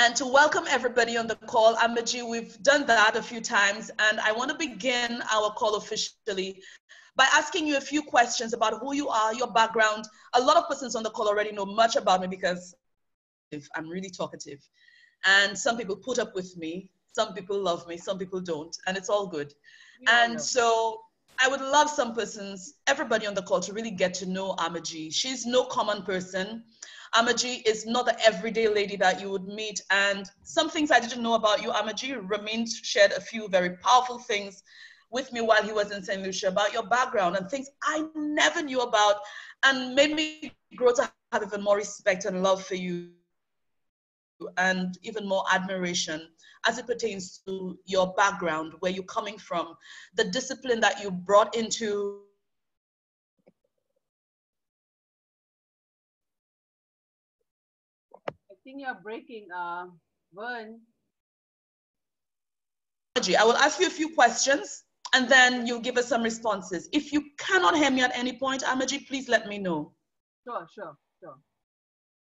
And to welcome everybody on the call. Amaji, we've done that a few times, and I want to begin our call officially by asking you a few questions about who you are, your background. A lot of persons on the call already know much about me because I'm really talkative. And some people put up with me, some people love me, some people don't, and it's all good. And so I would love some persons, everybody on the call, to really get to know Amaji. She's no common person. Amaji is not the everyday lady that you would meet. And some things I didn't know about you, Amaji. Ramin shared a few very powerful things with me while he was in St. Lucia about your background and things I never knew about, and made me grow to have even more respect and love for you and even more admiration as it pertains to your background, where you're coming from, the discipline that you brought into. I think you're breaking, Vern. I will ask you a few questions and then you'll give us some responses. If you cannot hear me at any point, Amaji, please let me know. Sure.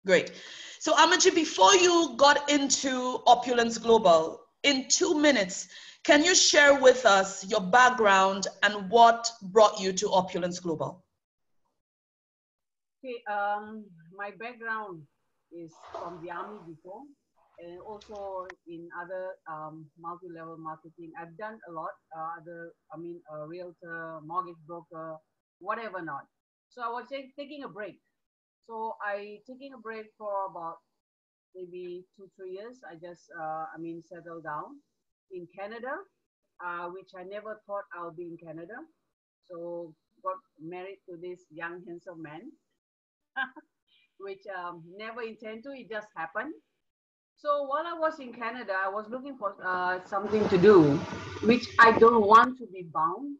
Great. So Amaji, before you got into Opulence Global, in 2 minutes, can you share with us your background and what brought you to Opulence Global? Okay, my background is from the army before, and also in other multi-level marketing. I've done a lot, a realtor, mortgage broker, whatever not. So I was taking a break. So I taking a break for about maybe 2-3 years. I just settled down in Canada, which I never thought I'll be in Canada. So got married to this young handsome man, which never intend to. It just happened. So while I was in Canada, I was looking for something to do, which I don't want to be bound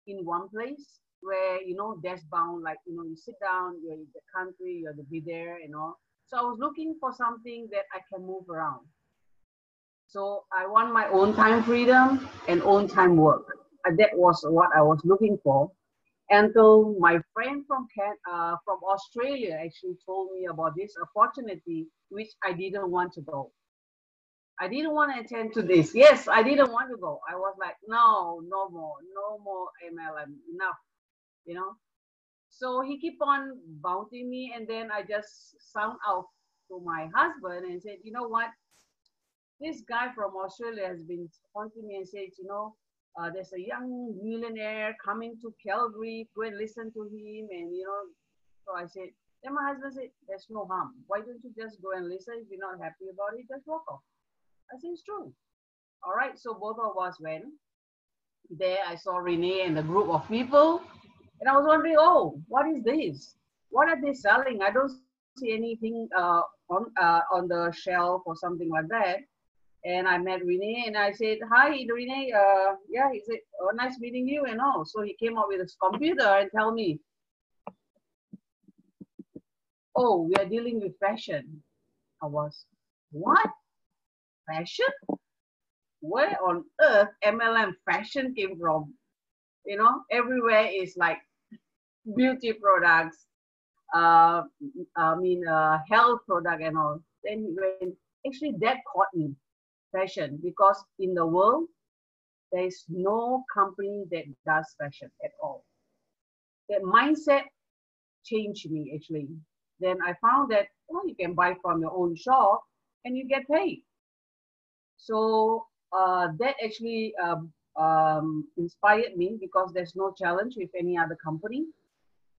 in one place where, desk bound, like, you sit down, you're in the country, you have to be there, So I was looking for something that I can move around. So I want my own time freedom and own time work. That was what I was looking for. Until my friend from Australia actually told me about this opportunity, which I didn't want to go. I didn't want to attend to this. Yes, I didn't want to go. I was like, no more MLM, enough. So he keep on bouncing me, and then I just sound out to my husband and said, you know what? This guy from Australia has been haunting me and said, there's a young millionaire coming to Calgary, go and listen to him. And, so I said, then my husband said, there's no harm. Why don't you just go and listen? If you're not happy about it, just walk off. I said, it's true. All right, so both of us went. There I saw Renee and a group of people. And I was wondering, oh, what is this? What are they selling? I don't see anything on the shelf or something like that. And I met Renee and I said, hi, Renee. Yeah, he said, oh, nice meeting you and all. So he came up with his computer and tell me, oh, we are dealing with fashion. I was, what? Fashion? Where on earth MLM fashion came from? Everywhere is like beauty products, health product and all. Then when actually that caught me, fashion, because in the world there is no company that does fashion at all. That mindset changed me actually. Then I found that you can buy from your own shop and you get paid. So that actually inspired me because there's no challenge with any other company.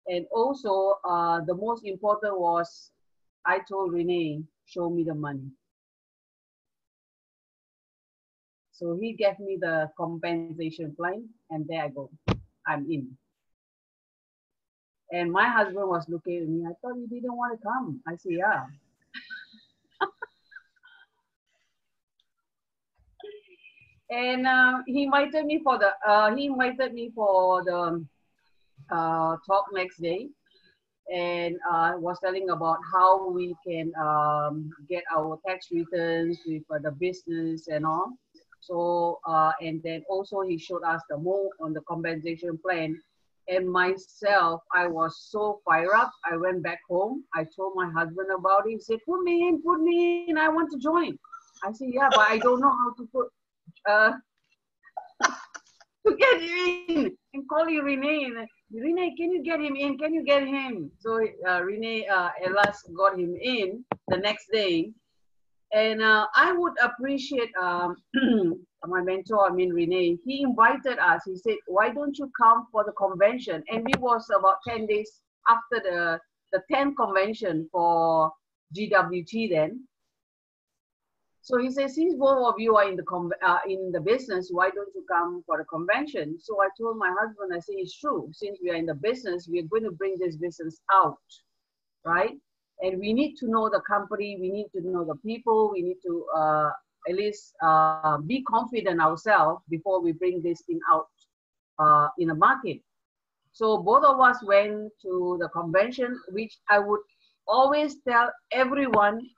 And also the most important was I told Renee, show me the money. So he gave me the compensation plan and there I go, I'm in. And my husband was looking at me, I thought you didn't want to come. I said, yeah. And he invited me for the talk next day, and was telling about how we can get our tax returns with the business and all. So and then also he showed us the more on the compensation plan. And myself, I was so fired up. I went back home. I told my husband about it. He said, put me in. I want to join. I said, yeah, but I don't know how to put, to get you in and call you Renee. And, Renee, can you get him in? Can you get him? So Renee, Elas got him in the next day. And I would appreciate my mentor, I mean Renee, he invited us. He said, why don't you come for the convention? And it was about 10 days after the 10th convention for GWT then. So he said, since both of you are in the business, why don't you come for the convention? So I told my husband, I said, it's true. Since we are in the business, we're going to bring this business out, right? And we need to know the company, we need to know the people, we need to at least be confident ourselves before we bring this thing out in the market. So both of us went to the convention, which I would always tell everyone,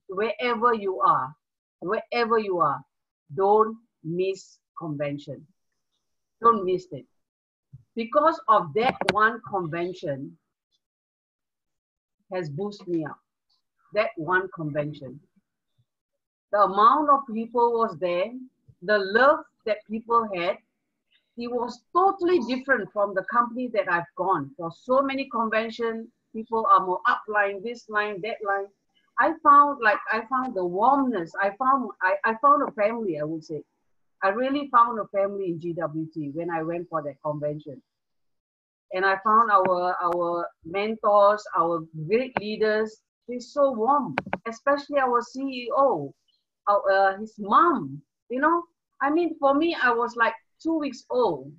wherever you are, don't miss convention. Don't miss it. Because of that one convention, has boosted me up. That one convention. The amount of people was there, the love that people had, it was totally different from the company that I've gone. For so many conventions, people are more upline, this line, that line. I found the warmness. I found a family, I would say. I really found a family in GWT when I went for that convention. And I found our mentors, our great leaders, they're so warm, especially our CEO, his mom, you know. I mean, for me, I was like 2 weeks old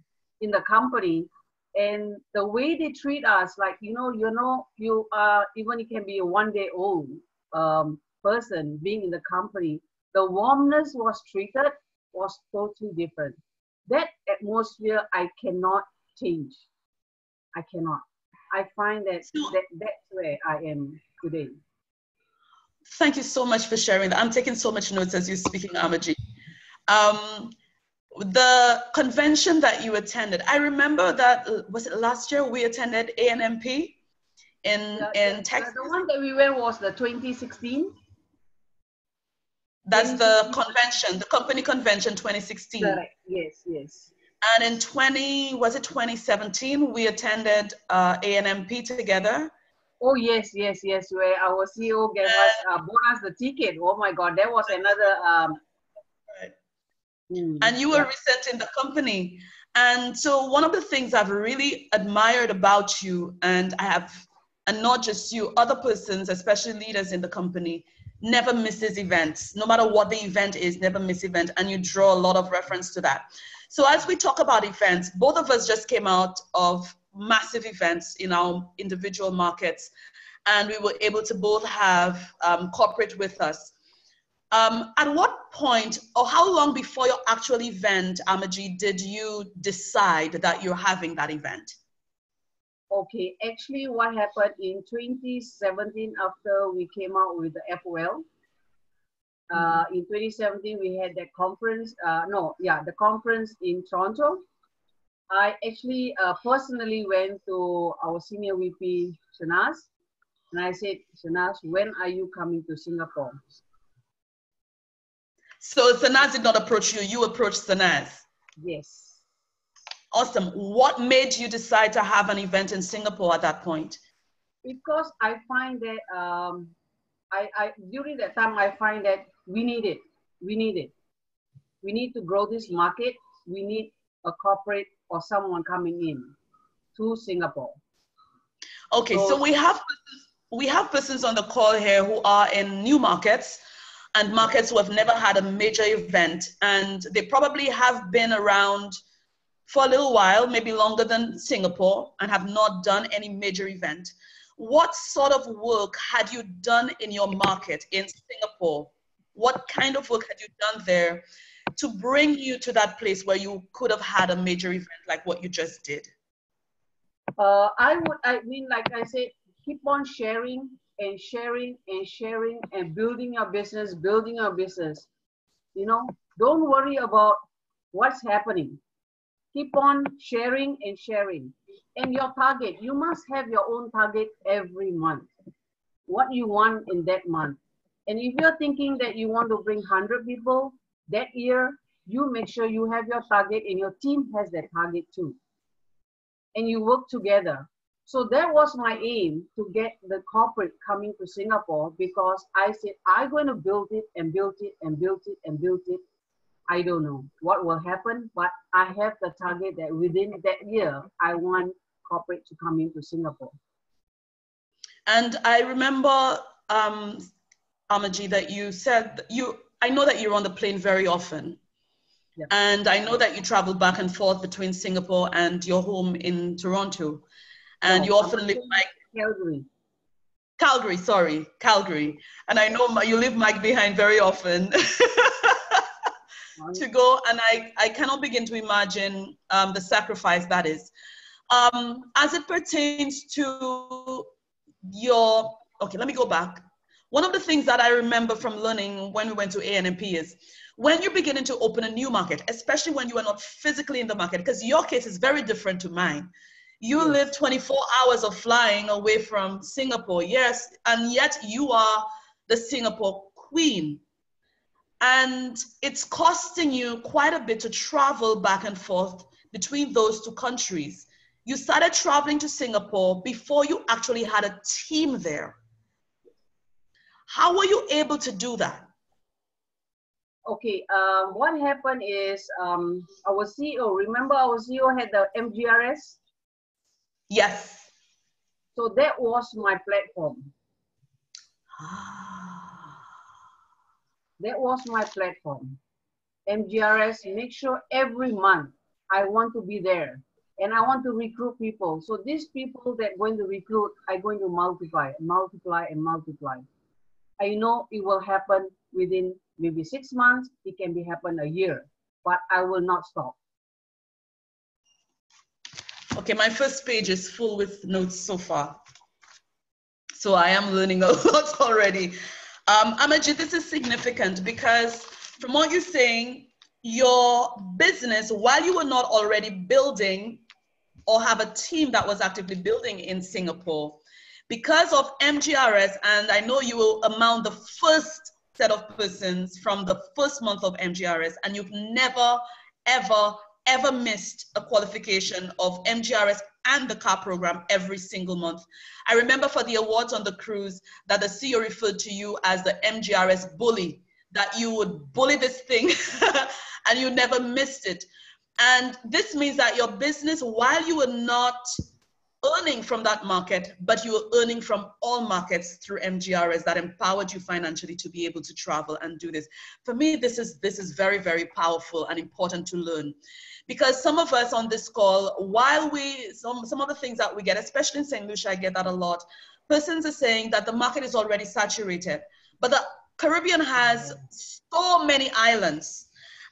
in the company, and the way they treat us, like, you are, even you can be a 1 day old person being in the company, the warmness was treated was totally different. That atmosphere, I cannot change. I cannot. I find that, that's where I am today. Thank you so much for sharing that. I'm taking so much notes as you're speaking, Amaji. The convention that you attended, I remember that, was it last year we attended ANMP in Texas? The one that we went was the 2016. That's the convention, the company convention 2016. Correct. Yes. And in 2017, we attended ANMP together. Oh, yes, where our CEO gave us, bought us the ticket. Oh my God, that was another. And you were recent in the company. And so one of the things I've really admired about you, and not just you, other persons, especially leaders in the company, never misses events. No matter what the event is, never miss event. And you draw a lot of reference to that. So as we talk about events, both of us just came out of massive events in our individual markets, and we were able to both have corporate with us. At what point, or how long before your actual event, Amaji, did you decide that you're having that event? Okay, actually what happened in 2017 after we came out with the FOL, in 2017 we had that conference, the conference in Toronto. I actually personally went to our senior VP, Shanaz, and I said, Shanaz, when are you coming to Singapore? So Sanaz did not approach you, you approached Sanaz? Yes. Awesome. What made you decide to have an event in Singapore at that point? Because I find that, during that time, I find that we need it. We need to grow this market. We need a corporate or someone coming in to Singapore. Okay, so we have persons on the call here who are in new markets and markets who have never had a major event, and they probably have been around for a little while, maybe longer than Singapore, and have not done any major event. What sort of work had you done in your market in Singapore? What kind of work had you done there to bring you to that place where you could have had a major event like what you just did? Like I said, keep on sharing and sharing and sharing and building your business. You know, don't worry about what's happening. Keep on sharing and sharing. And your target, you must have your own target every month. What you want in that month. And if you're thinking that you want to bring 100 people that year, you make sure you have your target and your team has that target too. And you work together. So that was my aim, to get the corporate coming to Singapore, because I said, I'm going to build it and build it and build it and build it. I don't know what will happen, but I have the target that within that year, I want corporate to come into Singapore. And I remember, Amaji, that you said, I know that you're on the plane very often. Yeah. And I know that you travel back and forth between Singapore and your home in Toronto. And No, you often leave Mike. Calgary. Calgary, sorry, Calgary. And I know you leave Mike behind very often to go. And I cannot begin to imagine the sacrifice that is. As it pertains to your, okay, let me go back. One of the things that I remember from learning when we went to ANMP is when you're beginning to open a new market, especially when you are not physically in the market, because your case is very different to mine. You live 24 hours of flying away from Singapore, yes, and yet you are the Singapore queen. And it's costing you quite a bit to travel back and forth between those two countries. You started traveling to Singapore before you actually had a team there. How were you able to do that? Okay, what happened is our CEO, remember our CEO had the MGRS? Yes. So that was my platform. That was my platform. MGRS, make sure every month I want to be there and I want to recruit people. So these people that going to recruit, I'm going to multiply, multiply, and multiply. I know it will happen within maybe 6 months. It can be happen a year, but I will not stop. Okay, my first page is full with notes so far. So I am learning a lot already. Amaji, this is significant because from what you're saying, your business, while you were not already building or have a team that was actively building in Singapore, because of MGRS, and I know you will amount the first set of persons from the first month of MGRS, and you've never, ever, ever missed a qualification of MGRS and the car program every single month. I remember for the awards on the cruise that the CEO referred to you as the MGRS bully, that you would bully this thing and you never missed it. And this means that your business, while you were not earning from that market, but you were earning from all markets through MGRS that empowered you financially to be able to travel and do this. For me, this is very, very powerful and important to learn. Because some of us on this call, while some of the things that we get, especially in St. Lucia, I get that a lot, persons are saying that the market is already saturated, but the Caribbean has so many islands.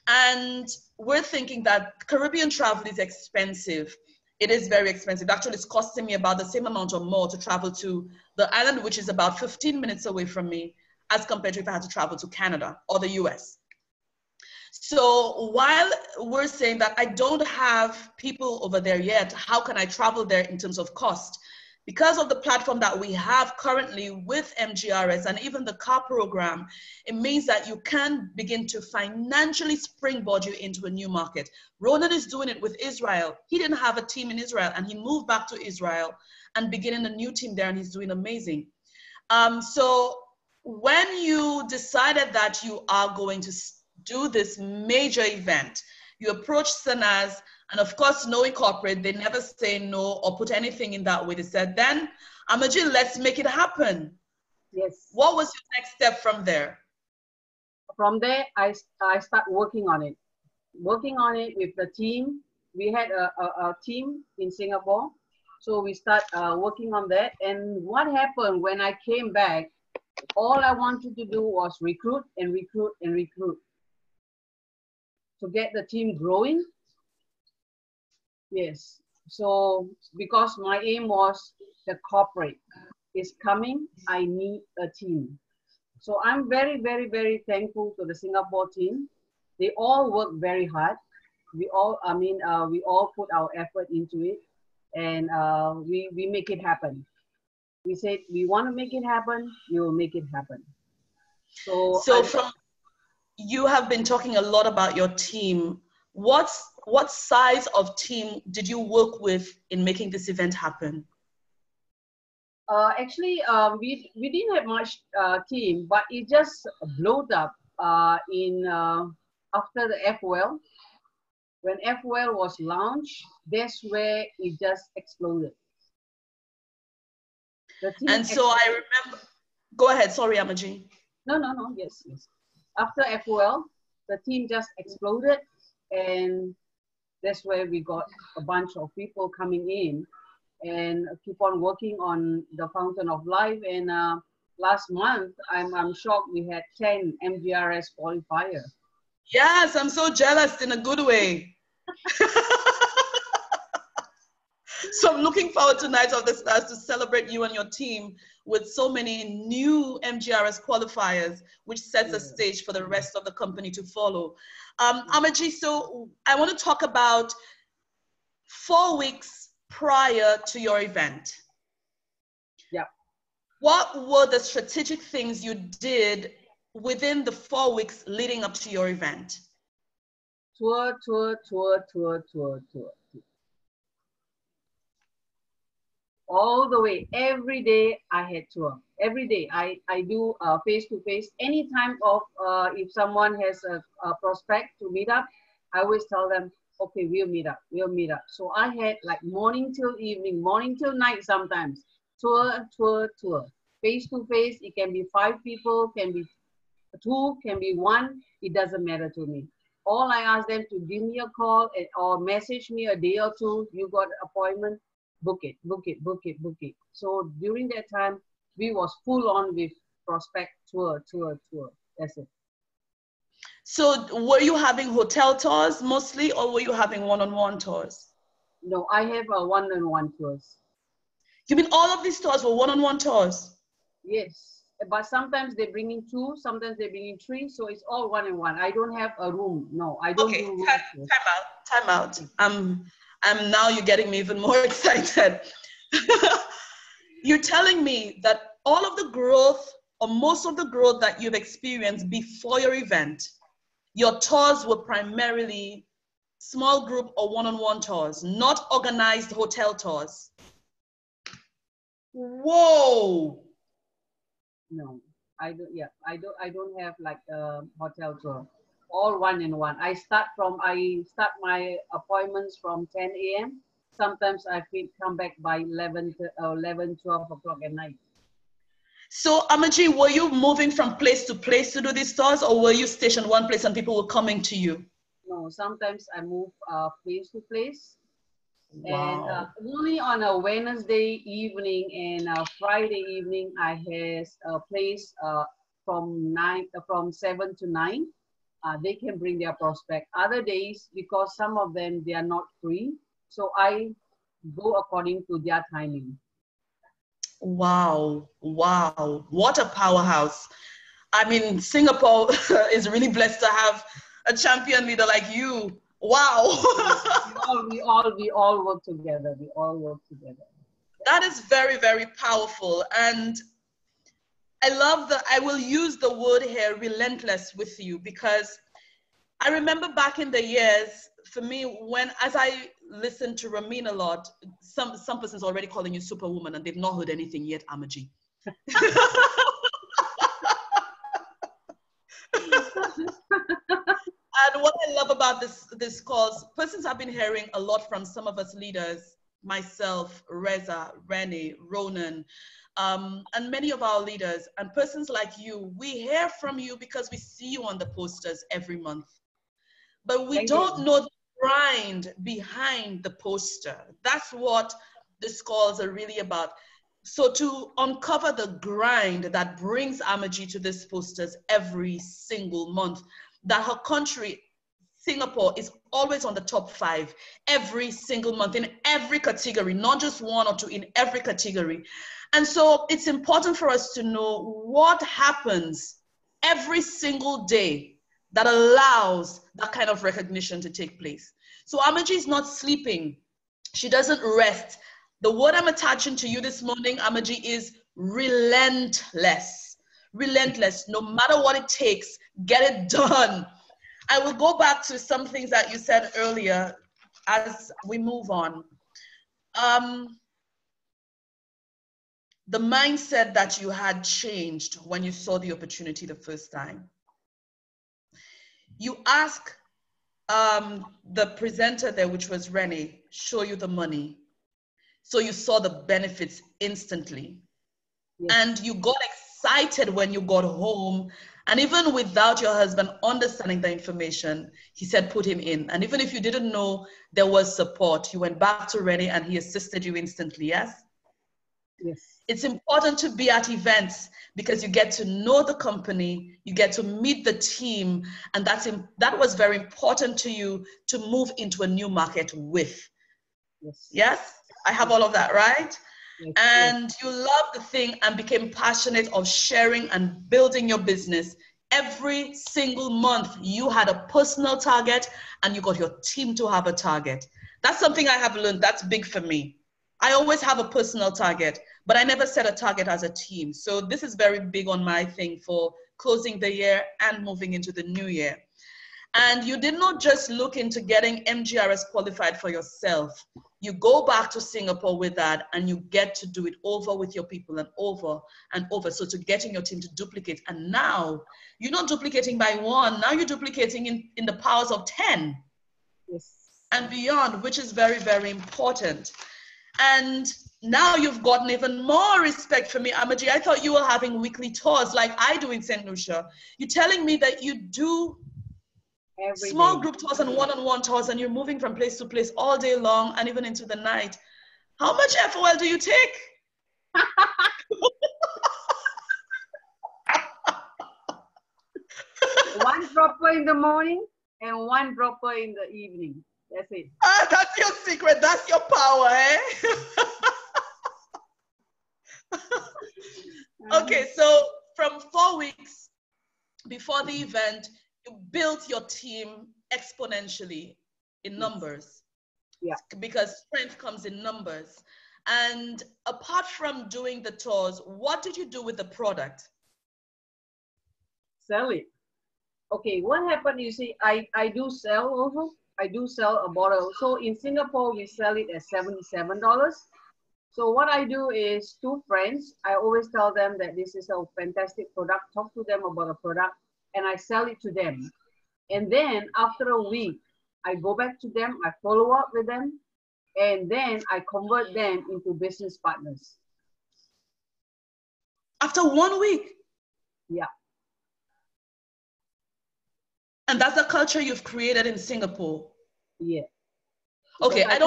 And we're thinking that Caribbean travel is expensive. It is very expensive. Actually, it's costing me about the same amount or more to travel to the island, which is about 15 minutes away from me, as compared to if I had to travel to Canada or the US. So while we're saying that I don't have people over there yet, how can I travel there in terms of cost? Because of the platform that we have currently with MGRS and even the car program, it means that you can begin to financially springboard you into a new market. Ronan is doing it with Israel. He didn't have a team in Israel and he moved back to Israel and beginning a new team there, and he's doing amazing. So when you decided that you are going to do this major event, you approach Sanaz, and of course, knowing corporate, they never say no or put anything in that way. They said, then, Amaji, let's make it happen. Yes. What was your next step from there? From there, I start working on it. Working on it with the team. We had a team in Singapore. So we start working on that. And what happened when I came back, all I wanted to do was recruit and recruit and recruit to get the team growing. Yes. So because my aim was the corporate is coming, I need a team. So I'm very, very, very thankful to the Singapore team. They all work very hard. We all, we all put our effort into it. and we make it happen. We said we want to make it happen. We will make it happen. So So from you have been talking a lot about your team. What size of team did you work with in making this event happen? actually, we didn't have much team, but it just blowed up in after the FOL. When FOL was launched, that's where it just exploded. The team And so I remember, go ahead, sorry, Amaji. no, yes, yes. After FOL, the team just exploded, and that's where we got a bunch of people coming in and keep on working on the Fountain of Life. And last month, I'm shocked we had 10 MGRS qualifier. Yes, I'm so jealous in a good way. So I'm looking forward to Night of the Stars to celebrate you and your team with so many new MGRS qualifiers, which sets a stage for the rest of the company to follow. Amaji, so I want to talk about 4 weeks prior to your event. Yeah. What were the strategic things you did within the 4 weeks leading up to your event? Tour. All the way, every day I had tour. Every day I do face-to-face. Any time of, if someone has a prospect to meet up, I always tell them, okay, we'll meet up. So I had like morning till evening, morning till night sometimes. Tour. Face-to-face, it can be 5 people, can be 2, can be 1, it doesn't matter to me. All I ask them to give me a call or message me a day or two, you got an appointment, book it. So during that time, we was full on with prospect tour. That's it. So were you having hotel tours mostly, or were you having one-on-one tours? No, I have a one-on-one tours. You mean all of these tours were one-on-one tours? Yes, but sometimes they bring in 2, sometimes they bring in 3, so it's all one-on-one. I don't have a room. No, I don't do room tours. Time out. I'm now you're getting me even more excited. You're telling me that all of the growth or most of the growth that you've experienced before your event, your tours were primarily small group or one-on-one tours, not organized hotel tours. Whoa. No, I don't. Yeah, I don't have like a hotel tour. All one-on-one. I start my appointments from 10 a.m. Sometimes I feel come back by 12 o'clock at night. So Amaji, were you moving from place to place to do these tours, or were you stationed one place and people were coming to you? No, sometimes I move place to place. Wow. And only on a Wednesday evening and a Friday evening, I has a place from 7 to 9. They can bring their prospect. Other days, because some of them, they are not free. So I go according to their timing. Wow. Wow. What a powerhouse. I mean, Singapore is really blessed to have a champion leader like you. Wow. we all work together. We all work together. That is very, very powerful. And I love that I will use the word here, relentless, with you, because I remember back in the years, for me, as I listened to Ramin a lot, some person's already calling you superwoman and they've not heard anything yet, Amaji. And what I love about this course, persons have been hearing a lot from some of us leaders, myself, Reza, Rene, Ronan, and many of our leaders, and persons like you. We hear from you because we see you on the posters every month. But we don't know the grind behind the poster. That's what the calls are really about. So to uncover the grind that brings Amaji to these posters every single month, that her country, Singapore, is always on the top 5 every single month in every category, not just 1 or 2, in every category. And so it's important for us to know what happens every single day that allows that kind of recognition to take place. So Amaji is not sleeping She doesn't rest. The word I'm attaching to you this morning, Amaji, is relentless. Relentless. No matter what it takes, get it done. I will go back to some things that you said earlier as we move on. The mindset that you had changed when you saw the opportunity the first time. You ask the presenter there, which was Rennie, show you the money. So you saw the benefits instantly. Yes. And you got excited when you got home. And even without your husband understanding the information, he said, put him in. And even if you didn't know there was support, you went back to Rennie and he assisted you instantly, yes? Yes. It's important to be at events because you get to know the company, you get to meet the team, and that was very important to you to move into a new market with. Yes. Yes? I have all of that, right? Yes. And you loved the thing and became passionate of sharing and building your business. Every single month, you had a personal target and you got your team to have a target. That's something I have learned. That's big for me. I always have a personal target, but I never set a target as a team. So this is very big on my thing for closing the year and moving into the new year. And you did not just look into getting MGRS qualified for yourself. You go back to Singapore with that and you get to do it over with your people and over and over. So to getting your team to duplicate. And now you're not duplicating by one, now you're duplicating in the powers of 10. Yes. And beyond, which is very, very important. And now you've gotten even more respect for me, Amaji. I thought you were having weekly tours like I do in St. Lucia. You're telling me that you do small group tours and one-on-one tours, and you're moving from place to place all day long and even into the night. How much FOL do you take? One dropper in the morning and one dropper in the evening. That's it. Ah, that's your secret. That's your power, eh? Okay, so from 4 weeks before the event, you built your team exponentially in numbers. Yeah. Because strength comes in numbers. And apart from doing the tours, what did you do with the product? Sell it. Okay, what happened, you see, I do sell also. I do sell a bottle. So in Singapore, we sell it at $77. So what I do is, two friends, I always tell them that this is a fantastic product, talk to them about a product, and I sell it to them. And then after a week, I go back to them, I follow up with them, and then I convert them into business partners. After 1 week? Yeah. And that's the culture you've created in Singapore? Yeah. Okay, I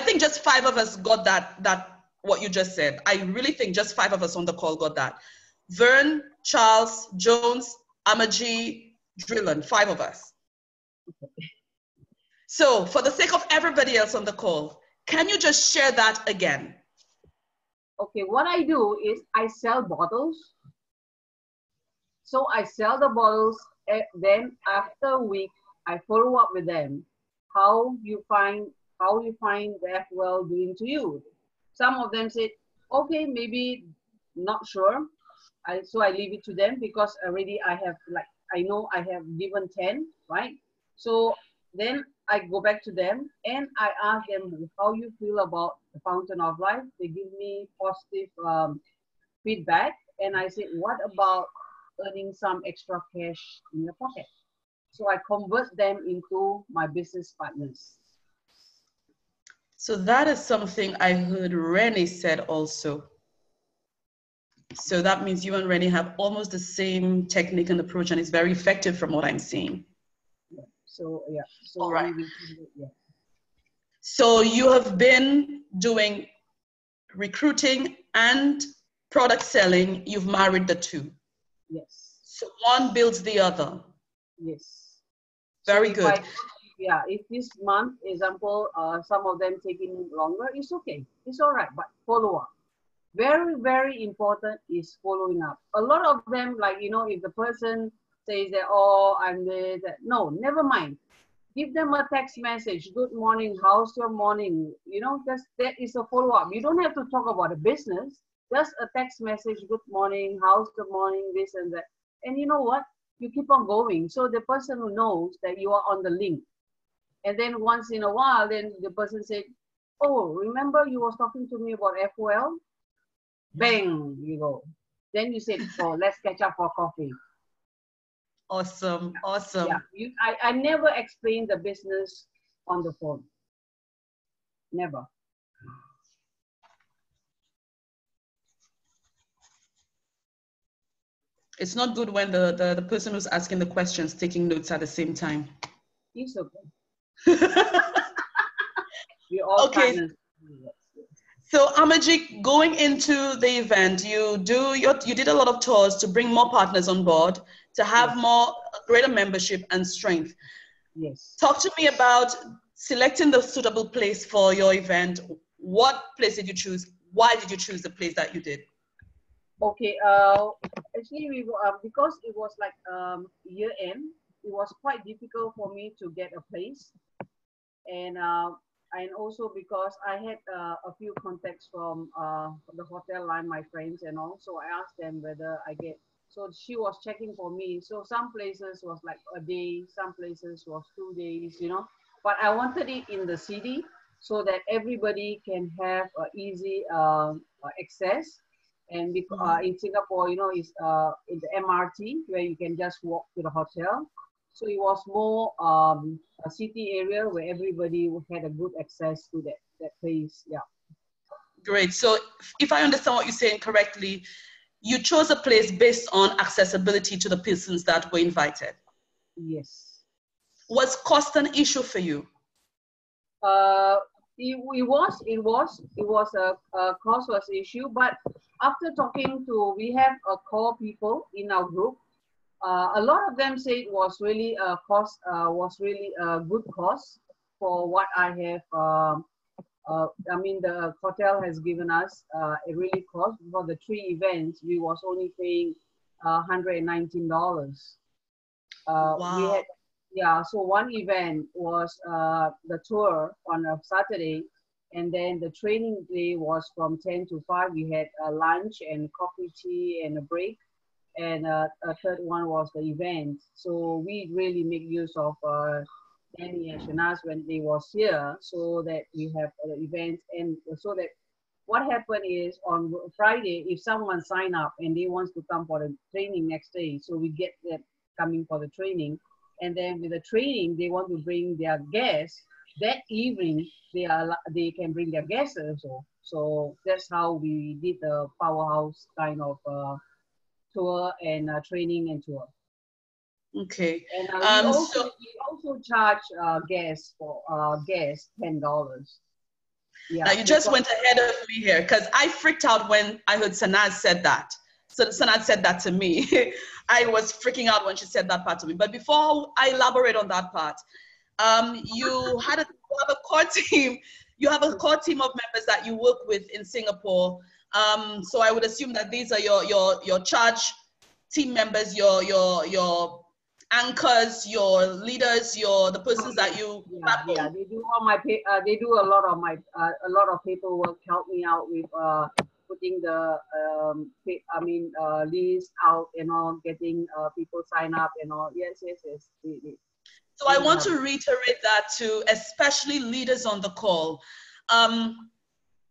think just 5 of us got that what you just said. I really think just 5 of us on the call got that. Vern, Charles, Jones, Amaji, Drillan, 5 of us. Okay. So for the sake of everybody else on the call, can you just share that again? Okay, what I do is I sell bottles. So I sell the bottles, then after a week, I follow up with them. How you find the FOL doing to you? Some of them said, okay, maybe not sure. So I leave it to them because already I have, like, I know I have given 10, right? So then I go back to them and I ask them how you feel about the Fountain of Life. They give me positive feedback, and I said, what about earning some extra cash in your pocket? So I convert them into my business partners. So that is something I heard Rennie said also. So that means you and Rennie have almost the same technique and approach, and it's very effective from what I'm seeing. Yeah. So yeah. So all right. Yeah. So you have been doing recruiting and product selling. You've married the two. Yes. So one builds the other. Yes. Very good. If this month, example, some of them taking longer, it's okay. It's all right, but follow up. Very, very important is following up. A lot of them, like, if the person says that, oh, I'm this, that, no, never mind. Give them a text message. Good morning. How's your morning? You know, just that is a follow up. You don't have to talk about a business. Just a text message. Good morning. How's the morning? This and that. And you know what? You keep on going. So the person who knows that you are on the link. And then once in a while, then the person said, "Oh, remember you was talking to me about FOL?" Bang, you go. Then you said, "Oh, let's catch up for coffee." Awesome, awesome. Yeah, I never explain the business on the phone. Never. It's not good when the person who's asking the questions taking notes at the same time. It's okay. We all okay. So Amajik, going into the event, you did a lot of tours to bring more partners on board, to have greater membership and strength. Yes. Talk to me about selecting the suitable place for your event. What place did you choose? Why did you choose the place that you did? Okay. Actually, because it was like year end, it was quite difficult for me to get a place, and also because I had a few contacts from the hotel line, my friends, and all. So I asked them whether I get. So she was checking for me. So some places was like a day, some places was 2 days, you know. But I wanted it in the city so that everybody can have easy access. And in Singapore, you know, is in the MRT where you can just walk to the hotel. So it was more a city area where everybody had a good access to that place. Yeah. Great. So if I understand what you're saying correctly, you chose a place based on accessibility to the persons that were invited. Yes. Was cost an issue for you? It was a cost was issue, but after talking to, we have a core people in our group. A lot of them say it was really a cost, was really a good cost for what I have. I mean, the hotel has given us a really cost for the 3 events. We was only paying $119. Wow. We had, yeah. So one event was the tour on a Saturday, and then the training day was from 10 to 5. We had a lunch and coffee, tea, and a break. And a third one was the event. So we really make use of Danny and Shanaz when they was here, so that we have the events. And so that what happened is on Friday, if someone sign up and they wants to come for the training next day, so we get them coming for the training. And then with the training, they want to bring their guests. That evening, they can bring their guests also. So that's how we did the powerhouse kind of tour and training and tour. Okay. And we also charge guests for guests $10. Yeah. Now you just went ahead of me here because I freaked out when I heard Sanaz said that. So Sanaz said that to me. I was freaking out when she said that part to me. But before I elaborate on that part, you have a core team. You have a core team of members that you work with in Singapore. So I would assume that these are your charge team members, your anchors, your leaders, the persons that you. Yeah, they do all my they do a lot of my a lot of paperwork, help me out with putting the list out and all, getting people sign up and all. Yes. So I want to reiterate that to especially leaders on the call.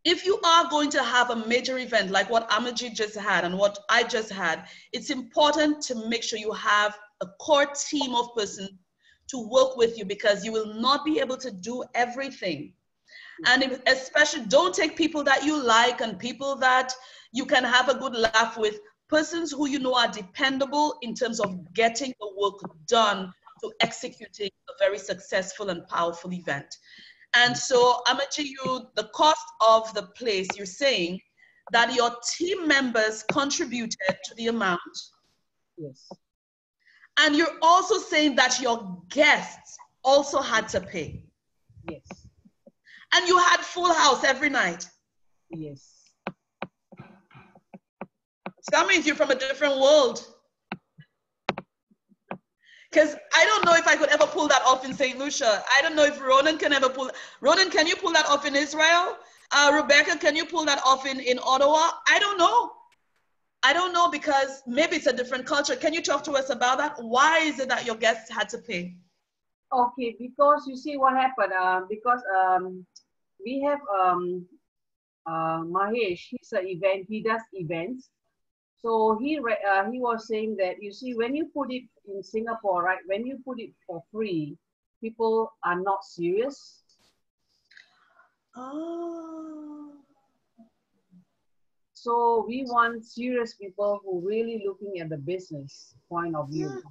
If you are going to have a major event like what Amaji just had and what I just had, it's important to make sure you have a core team of persons to work with you, because you will not be able to do everything. And especially don't take people that you like and people that you can have a good laugh with, persons who you know are dependable in terms of getting the work done to executing a very successful and powerful event. And so, Amaji, the cost of the place, you're saying that your team members contributed to the amount. Yes. And you're also saying that your guests also had to pay. Yes. And you had full house every night. Yes. So that means you're from a different world. Because I don't know if I could ever pull that off in St. Lucia. I don't know if Ronan can ever pull. Ronan, can you pull that off in Israel? Rebecca, can you pull that off in Ottawa? I don't know. I don't know because maybe it's a different culture. Can you talk to us about that? Why is it that your guests had to pay? Okay, because you see what happened. Because we have Mahesh. He does events. So he was saying that, you see, when you put it in Singapore, right? When you put it for free, people are not serious. Oh. So we want serious people who really looking at the business point of view.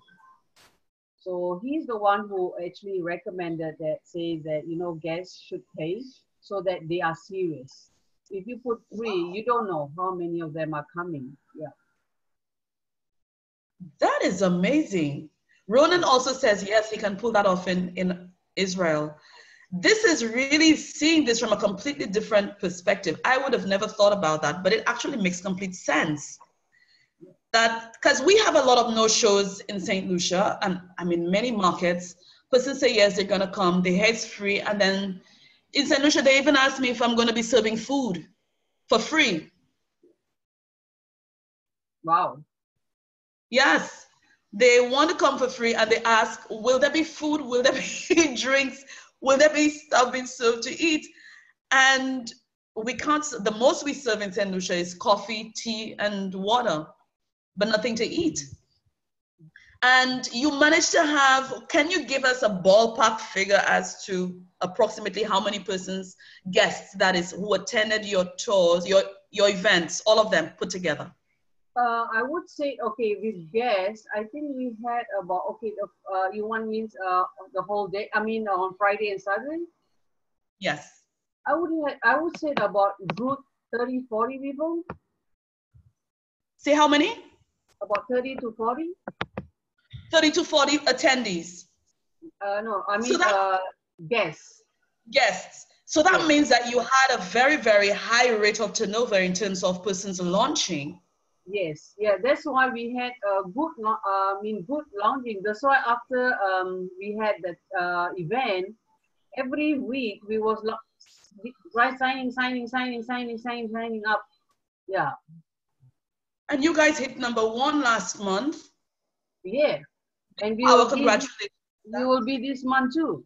So he's the one who actually recommended that, says that, you know, guests should pay so that they are serious. If you put free, you don't know how many of them are coming. Yeah. That is amazing. Ronan also says, yes, he can pull that off in Israel. This is really seeing this from a completely different perspective. I would have never thought about that, but it actually makes complete sense. That because we have a lot of no-shows in St. Lucia, and I mean many markets, persons say yes, they're gonna come, they hear it's free, and then in St. Lucia, they even ask me if I'm gonna be serving food for free. Wow. Yes, they want to come for free and they ask, will there be food? Will there be drinks? Will there be stuff being served to eat? And we can't, the most we serve in St. Lucia is coffee, tea, and water, but nothing to eat. And you managed to have, can you give us a ballpark figure as to approximately how many persons, guests, that is, who attended your tours, your events, all of them put together? I would say, okay, with guests, I think we had about, okay, you want means the whole day, I mean on Friday and Saturday? Yes. I would say about good 30, 40 people. Say how many? About 30 to 40. 30 to 40 attendees. No, I mean So that, guests. guests. So that Yes. means that you had a very, very high rate of turnover in terms of persons launching. Yes, yeah, that's why we had a good, good launching. That's why after we had that event, every week we was right signing up. Yeah. And you guys hit #1 last month. Yeah, and Our congratulations. we will be this month too.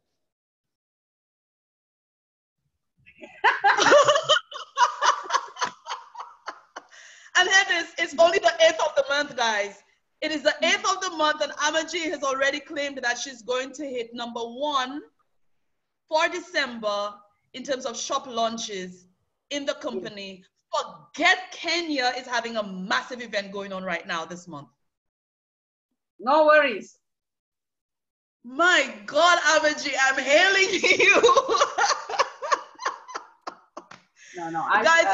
And here it is, it's only the 8th of the month, guys. It is the 8th of the month, and Amaji has already claimed that she's going to hit #1 for December in terms of shop launches in the company. Forget Kenya is having a massive event going on right now this month. No worries. My God, Amaji, I'm hailing you. No, Guys,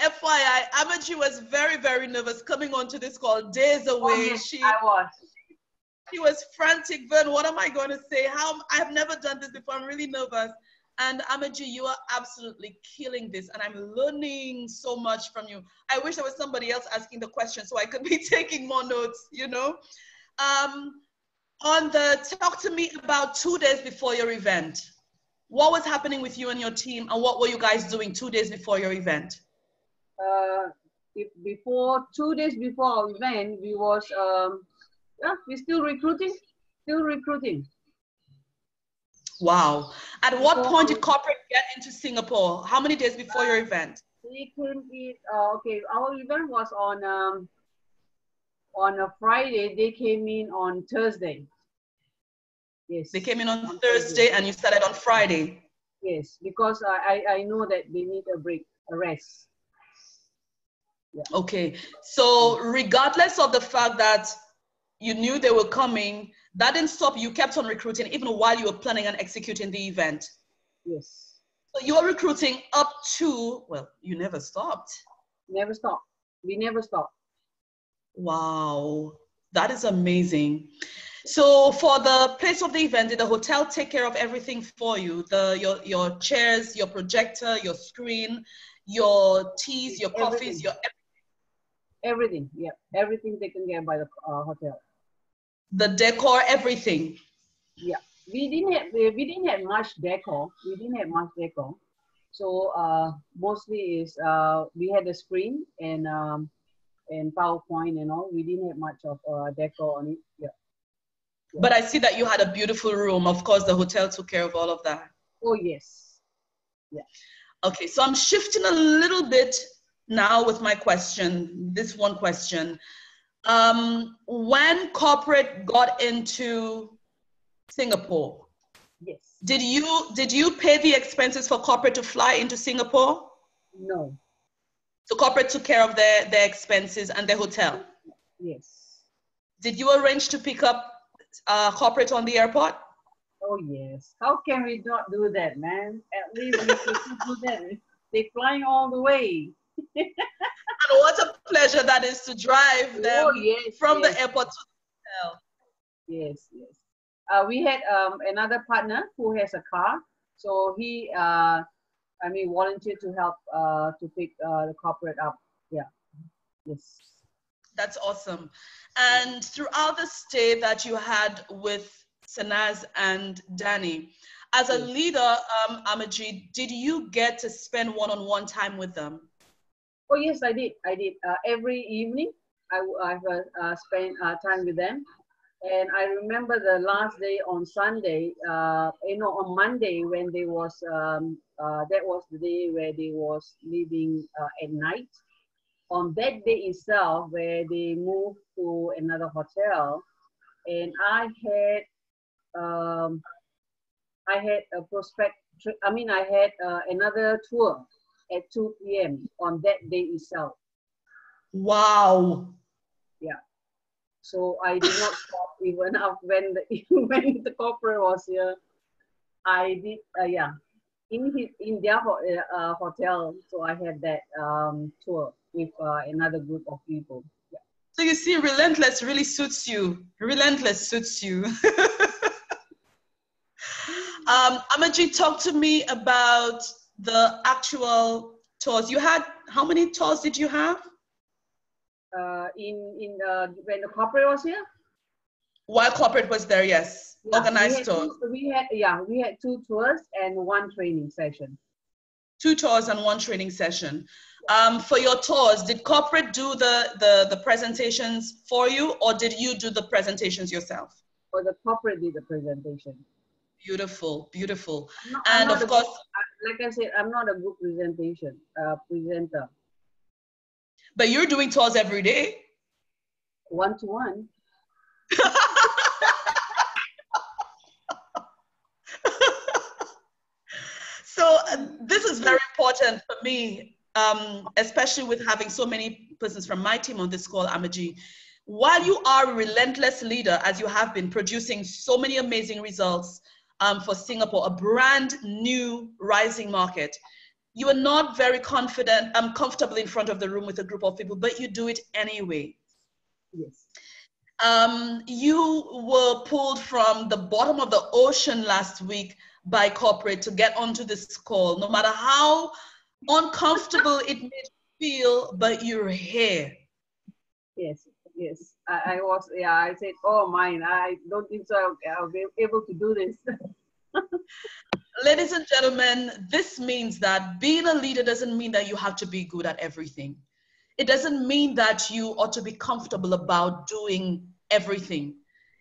FYI, Amaji was very, very nervous coming onto this call days away. Oh, yes, I was. She was frantic. Vern, what am I going to say? I've never done this before. I'm really nervous. And Amaji, you are absolutely killing this. And I'm learning so much from you. I wish there was somebody else asking the question so I could be taking more notes, you know. Talk to me about 2 days before your event. What was happening with you and your team, and what were you guys doing 2 days before your event? Before 2 days before our event, we was we're still recruiting. Wow. At what point did corporate get into Singapore? How many days before your event? We came in, okay, our event was on a Friday. They came in on Thursday. Yes. They came in on Thursday and you started on Friday. Yes, because I know that they need a rest. Yeah. Okay. So regardless of the fact that you knew they were coming, that didn't stop you. You kept on recruiting even while you were planning and executing the event. Yes. So you were recruiting up to, well, you never stopped. Never stopped. We never stopped. Wow. That is amazing. So for the place of the event, did the hotel take care of everything for you? Your chairs, your projector, your screen, your teas, your coffees, everything. Everything, yeah. Everything taken care by the hotel. the decor, everything. Yeah, we didn't have much decor. We didn't have much decor. So mostly is we had a screen and PowerPoint and all. We didn't have much of decor on it. Yeah, yeah. But I see that you had a beautiful room. Of course, the hotel took care of all of that. Oh yes, yeah. Okay, so I'm shifting a little bit now with my question, this one question. When corporate got into Singapore, Yes. did you pay the expenses for corporate to fly into Singapore? No. So corporate took care of their expenses and their hotel. Yes. Did you arrange to pick up corporate on the airport? Oh yes. How can we not do that, man? At least we should do that. They're flying all the way. And what a pleasure that is to drive Oh them yes, from the yes, airport to the hotel. yes, yes. We had another partner who has a car, so he, volunteered to help to pick the corporate up. Yeah, yes. That's awesome. And throughout the stay that you had with Sanaz and Danny, as a Yes. leader, Amaji, did you get to spend one-on-one time with them? Oh yes, I did. I did. Every evening, I've spent time with them. And I remember the last day on Sunday, on Monday when they was, that was the day where they was leaving at night. On that day itself, where they moved to another hotel, and um, I had a I had another tour at 2 p.m. on that day itself. Wow. Yeah. So I did not stop even up when the when the corporate was here. I did, in their hotel. So I had that tour with another group of people. Yeah. So you see, relentless really suits you. Relentless suits you. Amaji, talk to me about the actual tours. You had, how many tours did you have? When the corporate was here. While corporate was there, yes. Yeah, Organized tours. We had two tours and one training session. 2 tours and 1 training session. For your tours, did corporate do the presentations for you, or did you do the presentations yourself? Or the corporate did the presentation. Beautiful, beautiful. I'm And not of course, like I said, I'm not a good presenter. but you're doing tours every day. One-to-one. So this is very important for me, especially with having so many persons from my team on this call, Amaji. While you are a relentless leader, as you have been producing so many amazing results for Singapore, a brand new rising market, you are not very comfortable in front of the room with a group of people, but you do it anyway. Yes. You were pulled from the bottom of the ocean last week by corporate to get onto this call, no matter how uncomfortable it made you feel, but you're here. Yes, yes. I was, yeah, I said, oh, mine, I don't think so I'll be able to do this. Ladies and gentlemen, this means that being a leader doesn't mean that you have to be good at everything. It doesn't mean that you ought to be comfortable about doing everything.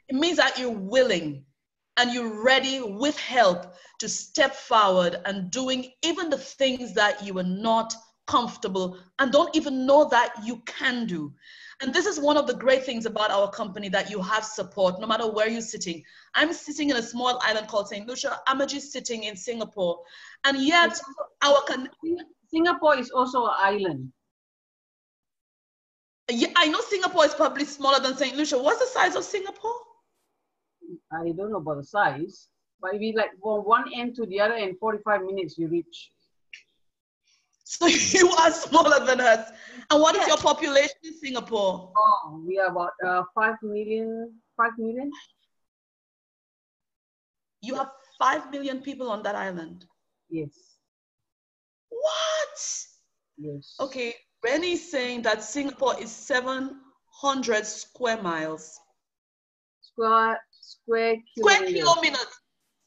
It means that you're willing and you're ready with help to step forward and doing even the things that you are not comfortable and don't even know that you can do. And this is one of the great things about our company, that you have support no matter where you're sitting. I'm sitting in a small island called St. Lucia. Amaji's sitting in Singapore. And yet Singapore is also an island. Yeah, I know Singapore is probably smaller than St. Lucia. What's the size of Singapore? I don't know about the size, but if you like from one end to the other in 45 minutes, you reach. So you are smaller than us. And what is your population in Singapore? Oh, we are about 5 million. 5 million. You have 5 million people on that island. Yes. What? Yes. Okay, Rennie is saying that Singapore is 700 square miles. square Square kilometers. kilometers.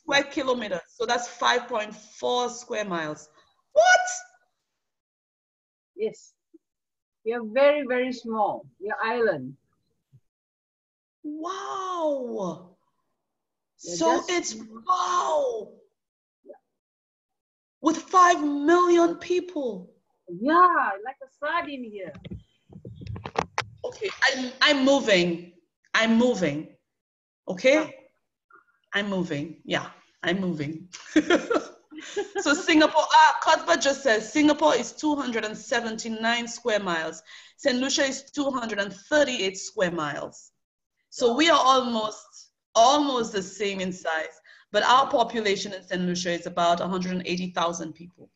Square kilometers. So that's 5.4 square miles. What? Yes. We are very, very small. We are island. Wow. We're So just, it's, wow. With 5 million people. yeah, like a sardine here. Okay, I'm moving. I'm moving. Okay? Yeah. I'm moving. Yeah, I'm moving. So Singapore, Cuthbert just says Singapore is 279 square miles. St. Lucia is 238 square miles. So Wow. we are almost the same in size, but our population in St. Lucia is about 180,000 people.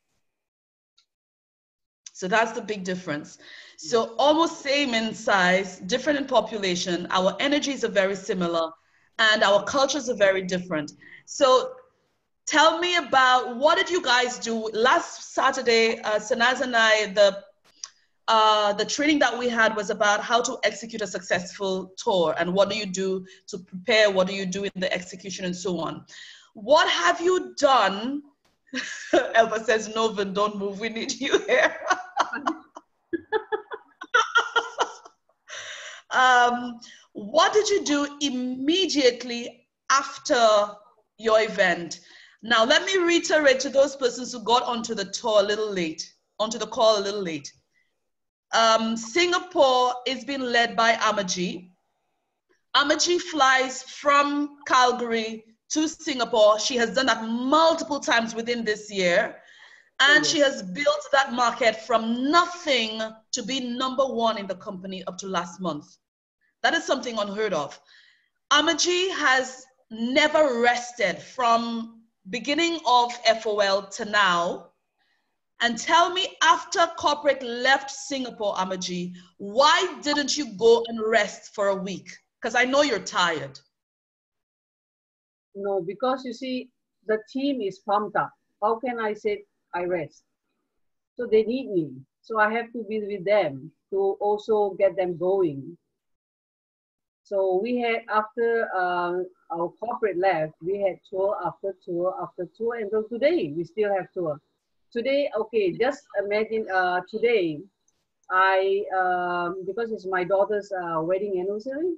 So that's the big difference. So almost same in size, different in population. Our energies are very similar and our cultures are very different. So tell me about, what did you guys do last Saturday? Sanaz and I, the training that we had was about how to execute a successful tour and what do you do to prepare, what do you do in the execution and so on. What have you done? Elva says, no, Vin, don't move, we need you here. What did you do immediately after your event? Now, let me reiterate to those persons who got onto the tour a little late, onto the call a little late. Singapore is being led by Amaji. Amaji flies from Calgary to Singapore. She has done that multiple times within this year. And yes. she has built that market from nothing to be #1 in the company up to last month. That is something unheard of. Amaji has never rested from beginning of FOL to now. And tell me, after corporate left Singapore, Amaji, why didn't you go and rest for a week? Because I know you're tired. No, because you see, the team is pumped up. How can I say I rest? So they need me. So I have to be with them to also get them going. So we had, after our corporate left, we had tour after tour after tour until today. We still have tour. Today, okay, just imagine today, because it's my daughter's wedding anniversary,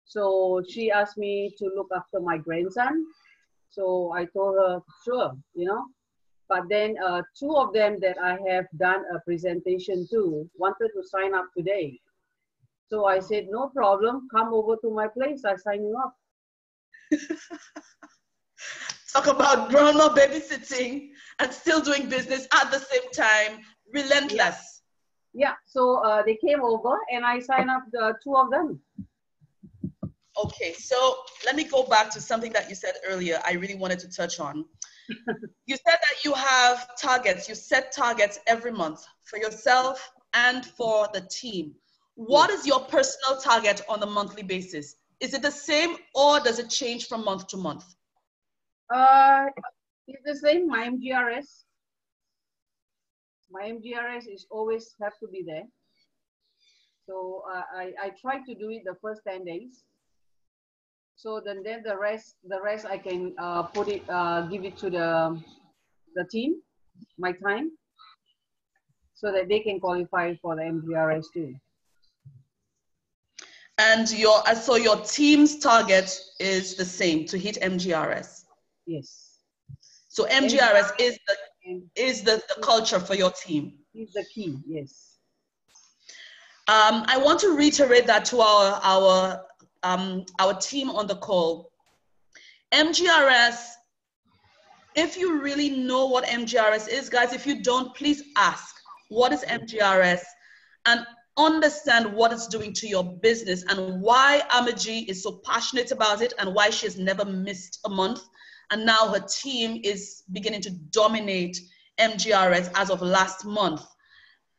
so she asked me to look after my grandson. So I told her, sure, you know. But then two of them that I have done a presentation to wanted to sign up today. So I said, no problem, come over to my place, I sign you up. Talk about grandma babysitting and still doing business at the same time, relentless. Yeah, so they came over and I signed up the two of them. Okay, so let me go back to something that you said earlier I really wanted to touch on. You said that you have targets, you set targets every month for yourself and for the team. What is your personal target on a monthly basis? Is it the same or does it change from month to month? It's the same, my MGRS. My MGRS is always have to be there. So I try to do it the first 10 days. So then the rest I can put it, give it to the team, my time, so that they can qualify for the MGRS too. And so your team's target is the same, to hit MGRS. Yes. So MGRS is the culture for your team. Is the key, yes. I want to reiterate that to our team on the call. MGRS, if you really know what MGRS is, guys, if you don't, please ask, what is MGRS? And understand what it's doing to your business and why Amaji is so passionate about it and why she has never missed a month. And now her team is beginning to dominate MGRS as of last month.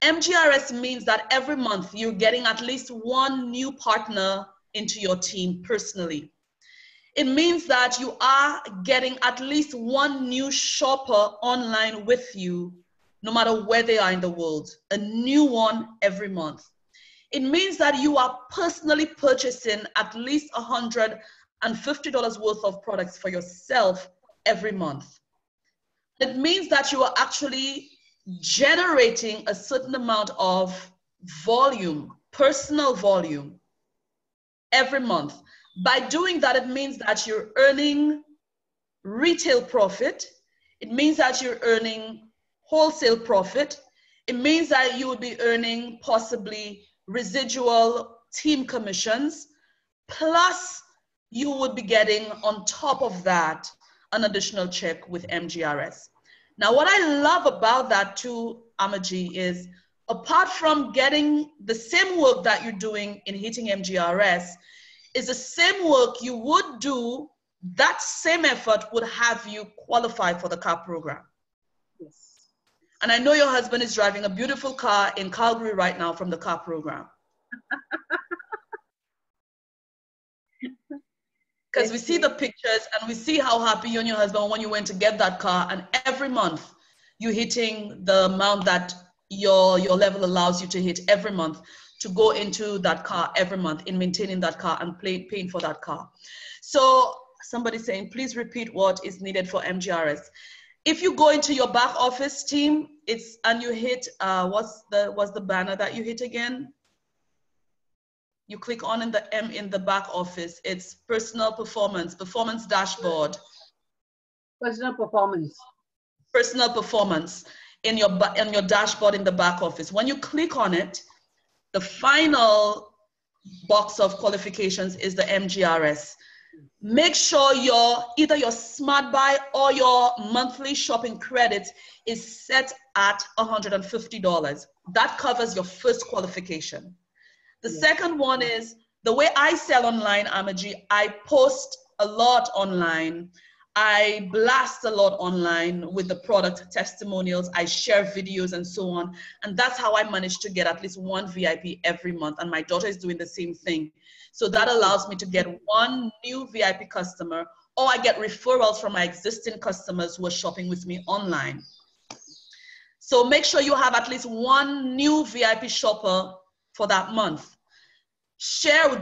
MGRS means that every month you're getting at least one new partner into your team personally. It means that you are getting at least one new shopper online with you, no matter where they are in the world, a new one every month. it means that you are personally purchasing at least $150 worth of products for yourself every month. It means that you are actually generating a certain amount of volume, personal volume, every month. By doing that, it means that you're earning retail profit. It means that you're earning wholesale profit. It means that you would be earning possibly residual team commissions, plus you would be getting on top of that an additional check with MGRS. Now, what I love about that too, Amaji, is apart from getting the same work that you're doing in hitting MGRS, is the same work you would do, that same effort would have you qualify for the car program. Yes. And I know your husband is driving a beautiful car in Calgary right now from the car program. Because we see the pictures and we see how happy you and your husband when you went to get that car, and every month you're hitting the amount that your level allows you to hit every month to go into that car every month in maintaining that car and paying for that car. So somebody saying, please repeat what is needed for MGRS. If you go into your back office team, and you hit, what's the banner that you hit again? You click on in the M in the back office. It's personal performance dashboard. Personal performance. Personal performance in your dashboard in the back office. When you click on it, the final box of qualifications is the MGRS. Make sure either your smart buy or your monthly shopping credit is set at $150. That covers your first qualification. The second one is the way I sell online, Amaji. I post a lot online. I blast a lot online with the product testimonials. I share videos and so on. And that's how I manage to get at least one VIP every month. And my daughter is doing the same thing. So that allows me to get one new VIP customer, or I get referrals from my existing customers who are shopping with me online. So make sure you have at least one new VIP shopper for that month.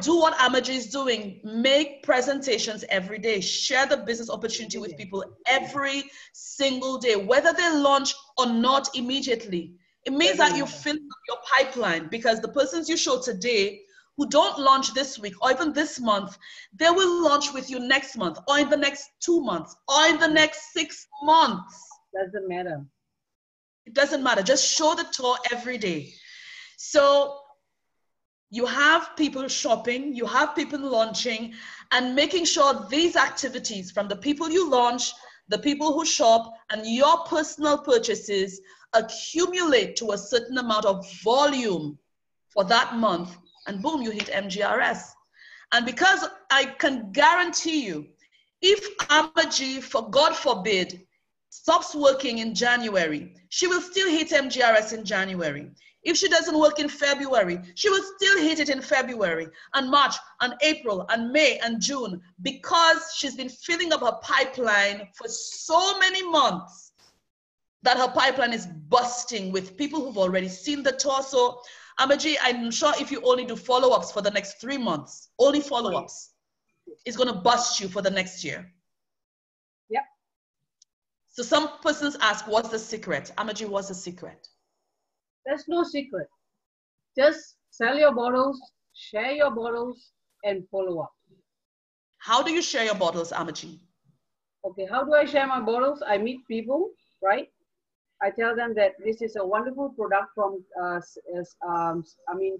Do what Amaji is doing. Make presentations every day. Share the business opportunity with people every single day, whether they launch or not immediately. It means that you fill up your pipeline, because the persons you show today who don't launch this week or even this month, they will launch with you next month or in the next 2 months or in the next 6 months. Doesn't matter. It doesn't matter. Just show the tour every day. So you have people shopping, you have people launching, and making sure these activities from the people you launch, the people who shop, and your personal purchases accumulate to a certain amount of volume for that month, and boom, you hit MGRS. And because I can guarantee you, if Amaji, for God forbid, stops working in January, she will still hit MGRS in January. If she doesn't work in February, she will still hit it in February and March and April and May and June, because she's been filling up her pipeline for so many months that her pipeline is busting with people who've already seen the tour. So Amaji, I'm sure if you only do follow-ups for the next 3 months, only follow-ups, it's going to bust you for the next year. Yep. So some persons ask, what's the secret? Amaji, what's the secret? There's no secret. Just sell your bottles, share your bottles, and follow up. How do you share your bottles, Amaji? Okay, how do I share my bottles? I meet people, right? I tell them that this is a wonderful product from,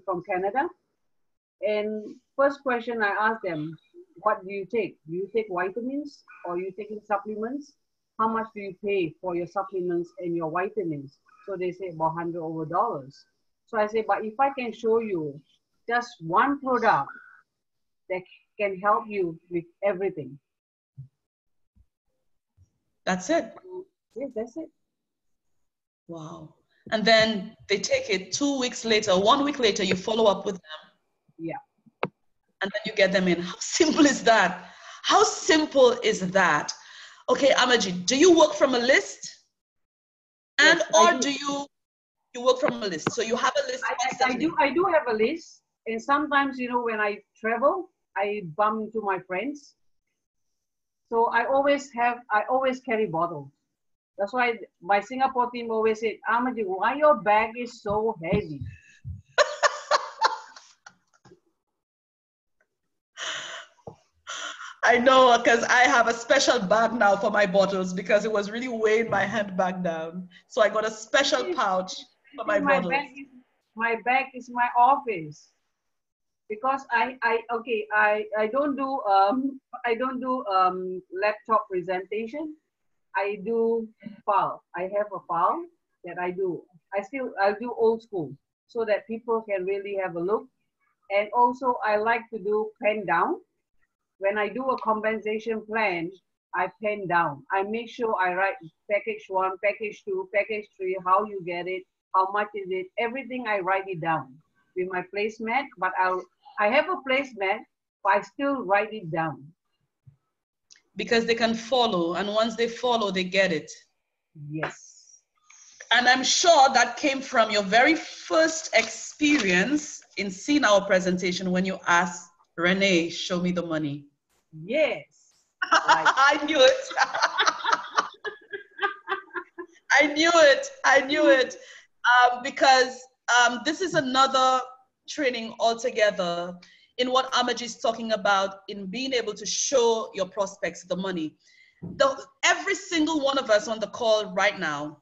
from Canada. And first question I ask them, what do you take? Do you take vitamins, or are you taking supplements? How much do you pay for your supplements and your vitamins? So they say about $100 over. So I say, but if I can show you just one product that can help you with everything. That's it. Yes, that's it. Wow. And then they take it 2 weeks later, 1 week later, you follow up with them. Yeah. And then you get them in. How simple is that? How simple is that? Okay, Amaji, do you work from a list? And Yes, or do you You work from a list. So you have a list constantly. I do have a list. And sometimes, you know, when I travel, I bump into my friends. So I always carry bottles. That's why my Singapore team always said, Amadi, why your bag is so heavy? I know, because I have a special bag now for my bottles because it was really weighing my handbag down. So I got a special pouch for my bottles. My bag is my office. Because I don't do laptop presentation. I do file. I have a file that I do. I'll do old school so that people can really have a look. And also I like to do pen down. When I do a compensation plan, I pen down. I make sure I write package 1, package 2, package 3, how you get it, how much is it, everything I write it down with my placemat, but I have a placemat, but I still write it down. Because they can follow, and once they follow, they get it. Yes. And I'm sure that came from your very first experience in seeing our presentation when you asked Renee, show me the money. Yes. Right. I knew it. I knew it. I knew it. Because this is another training altogether in what Amaji is talking about, in being able to show your prospects the money. Every single one of us on the call right now,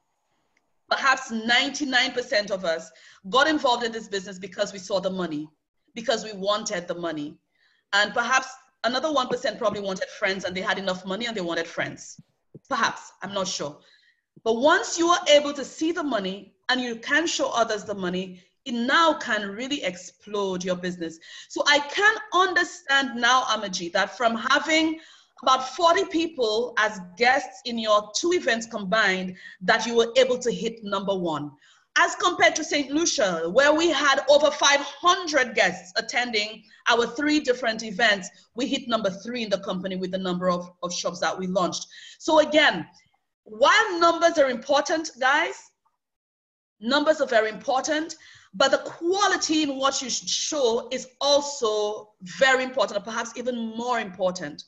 perhaps 99% of us, got involved in this business because we saw the money, because we wanted the money. And perhaps another 1% probably wanted friends and they had enough money and they wanted friends. Perhaps, I'm not sure. But once you are able to see the money and you can show others the money, it now can really explode your business. So I can understand now, Amaji, that from having about 40 people as guests in your 2 events combined, that you were able to hit #1. As compared to St. Lucia, where we had over 500 guests attending our 3 different events, we hit #3 in the company with the number of shops that we launched. So again, while numbers are important, guys, numbers are very important, but the quality in what you show is also very important, or perhaps even more important.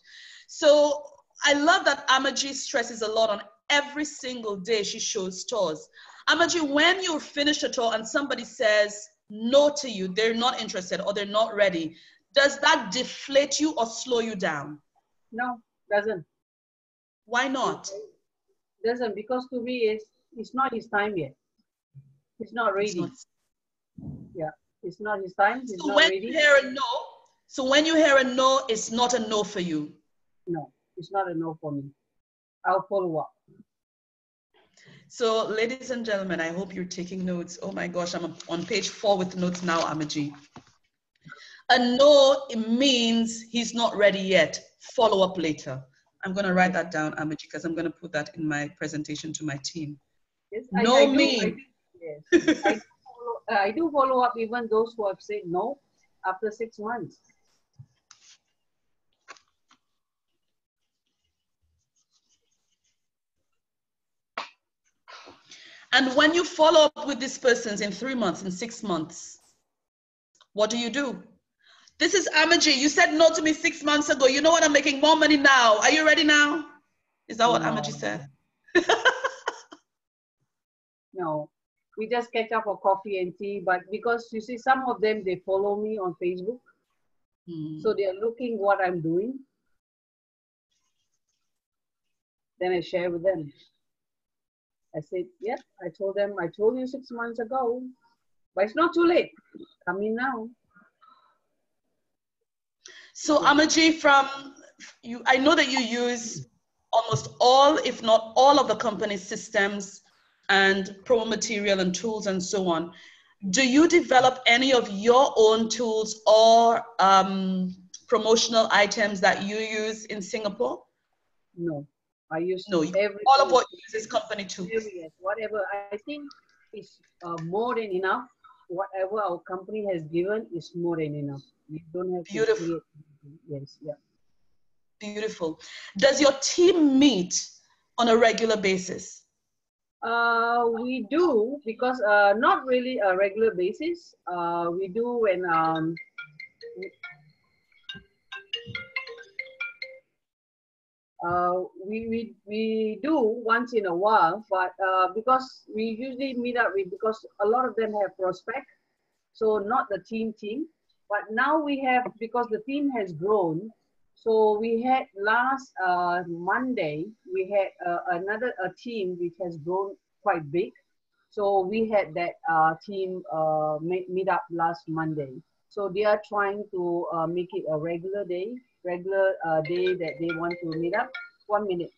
So I love that Amaji stresses a lot on every single day she shows stores. Amaji, when you finish a tour and somebody says no to you, they're not interested or they're not ready, does that deflate you or slow you down? No, doesn't. Why not? Doesn't, because to me it's not his time yet. He's not ready. Yeah, it's not his time. He's so not when ready. You hear a no, so when you hear a no, it's not a no for you. No, it's not a no for me. I'll follow up. So ladies and gentlemen, I hope you're taking notes. Oh my gosh, I'm on page 4 with notes now, Amaji. A no, it means he's not ready yet. Follow up later. I'm going to write that down, Amaji, because I'm going to put that in my presentation to my team. Yes, No means. Yes, I do follow up even those who have said no after 6 months. And when you follow up with these persons in 3 months, in 6 months, what do you do? This is Amaji. You said no to me 6 months ago. You know what? I'm making more money now. Are you ready now? Is that what Amaji said? No, we just catch up for coffee and tea. But because you see, some of them, they follow me on Facebook. So they're looking what I'm doing. Then I share with them. I said, yep, I told you 6 months ago, but it's not too late. Come in now. So Amaji, from you, I know that you use almost all, if not all, of the company's systems and promo material and tools and so on. Do you develop any of your own tools or promotional items that you use in Singapore? No, I use all of what you use is company tools. Whatever, I think is more than enough. Whatever our company has given is more than enough. We don't have to create. Yes, yeah. Beautiful. Does your team meet on a regular basis? We do because not really a regular basis. We do when we do once in a while, but because we usually meet up with, because a lot of them have prospect, so not the team. But now we have, because the team has grown, so we had last Monday, we had another a team which has grown quite big. So we had that team meet up last Monday. So they are trying to make it a regular day that they want to meet up. 1 minute.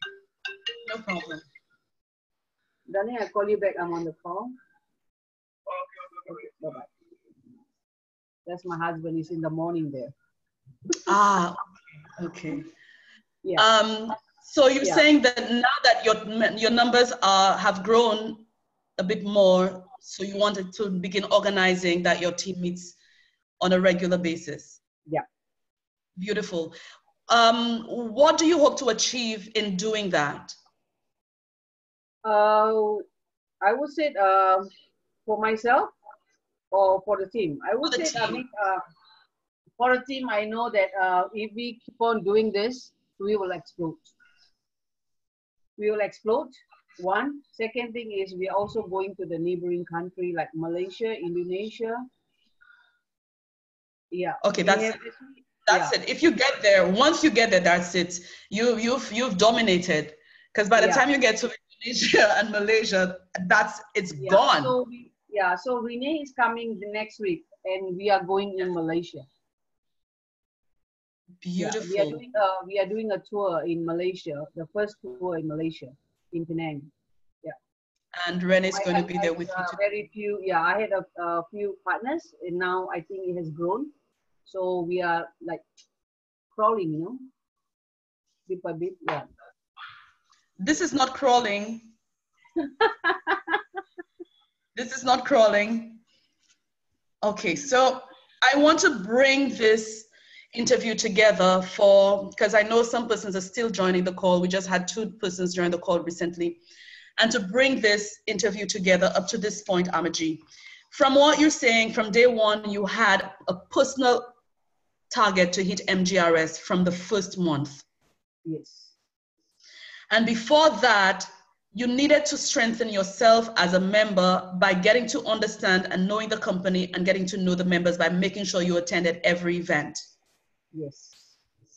No problem. Darling, I'll call you back. I'm on the call. Okay, bye-bye. That's my husband. He's in the morning there. Ah, okay. Yeah. So you're saying that now that your numbers have grown a bit more, so you wanted to begin organizing that your team meets on a regular basis. Yeah. Beautiful. What do you hope to achieve in doing that? I would say for myself or for the team. I would say, for a team, I know that if we keep on doing this, we will explode. We will explode. One. Second thing is we are also going to the neighboring country like Malaysia, Indonesia. Yeah. Okay, that's it. If you get there, once you get there, that's it. You've dominated. Because by the time you get to Indonesia and Malaysia, it's gone. So Renee is coming the next week, and we are going in Malaysia. Beautiful. Yeah, we are doing a tour in Malaysia, the first tour in Malaysia, in Penang. Yeah. And Renee's going to be there with you too. Very few. Yeah, I had a few partners, and now I think it has grown. So we are like crawling, you know, bit by bit. Yeah. This is not crawling. This is not crawling. Okay, so I want to bring this interview together because I know some persons are still joining the call. We just had 2 persons join the call recently. And to bring this interview together up to this point, Amaji, from what you're saying, from day one, you had a personal target to hit MGRS from the first month. Yes. And before that, you needed to strengthen yourself as a member by getting to understand and knowing the company and getting to know the members by making sure you attended every event. Yes.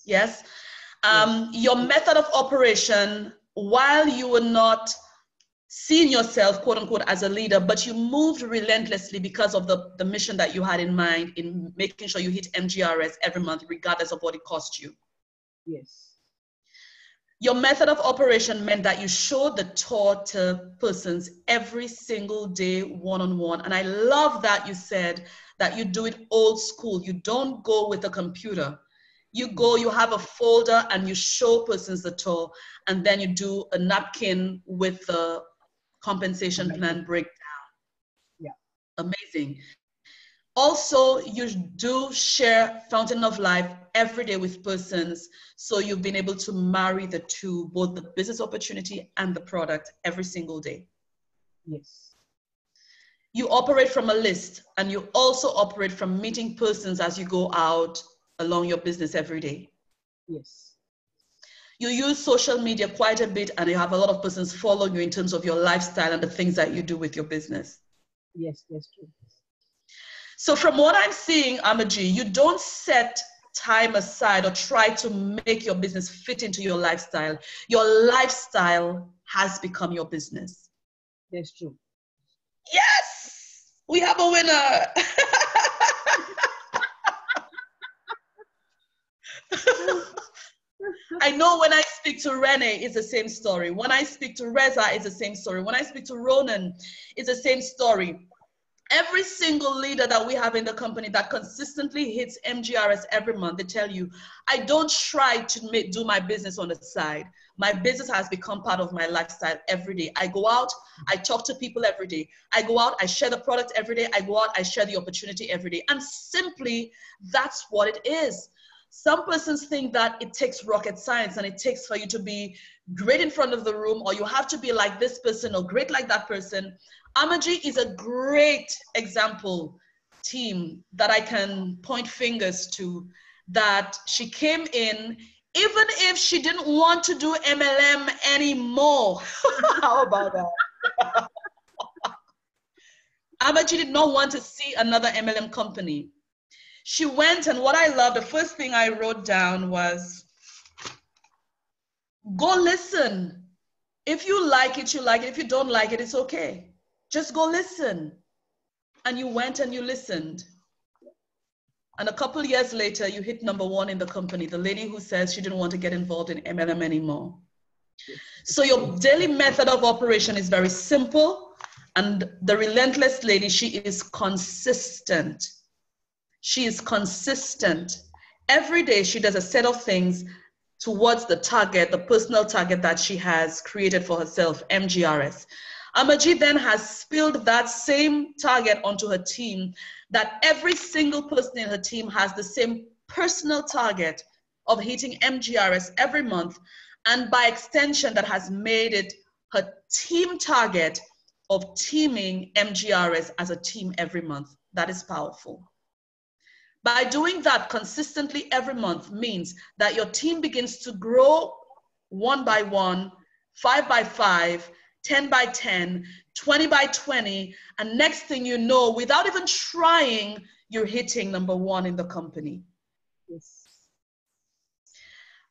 Yes. Your method of operation, while you were not seeing yourself, quote unquote, as a leader, but you moved relentlessly because of the mission that you had in mind in making sure you hit MGRS every month, regardless of what it cost you. Yes. Your method of operation meant that you showed the tour to persons every single day, one-on-one. And I love that you said that you do it old school. You don't go with a computer. You go, you have a folder and you show persons the tour, and then you do a napkin with the compensation plan breakdown. Yeah. Amazing. Also, you do share Fountain of Life every day with persons. So you've been able to marry the two, both the business opportunity and the product every single day. Yes. You operate from a list, and you also operate from meeting persons as you go out along your business every day. Yes. You use social media quite a bit, and you have a lot of persons following you in terms of your lifestyle and the things that you do with your business. Yes, that's true. So from what I'm seeing, Amaji, you don't set time aside or try to make your business fit into your lifestyle. Your lifestyle has become your business. That's true. Yes, we have a winner. I know when I speak to Renee, it's the same story. When I speak to Reza, it's the same story. When I speak to Ronan, it's the same story. Every single leader that we have in the company that consistently hits MGRS every month, they tell you, I don't try to do my business on the side. My business has become part of my lifestyle every day. I go out, I talk to people every day. I go out, I share the product every day. I go out, I share the opportunity every day. And simply, that's what it is. Some persons think that it takes rocket science and it takes for you to be great in front of the room, or you have to be like this person or great like that person. Amaji is a great example team that I can point fingers to, that she came in even if she didn't want to do MLM anymore. How about that? Amaji did not want to see another MLM company. She went, and what I love, the first thing I wrote down was, go listen. If you like it, you like it. If you don't like it, it's okay. Just go listen. And you went and you listened. And a couple years later, you hit #1 in the company, the lady who says she didn't want to get involved in MLM anymore. So your daily method of operation is very simple. And the relentless lady, she is consistent. She is consistent. Every day she does a set of things towards the target, the personal target that she has created for herself, MGRS. Amaji then has spilled that same target onto her team, that every single person in her team has the same personal target of hitting MGRS every month, and by extension that has made it her team target of teaming MGRS as a team every month. That is powerful. By doing that consistently every month means that your team begins to grow 1 by 1, 5 by 5, 10 by 10, 20 by 20, and next thing you know, without even trying, you're hitting #1 in the company. Yes.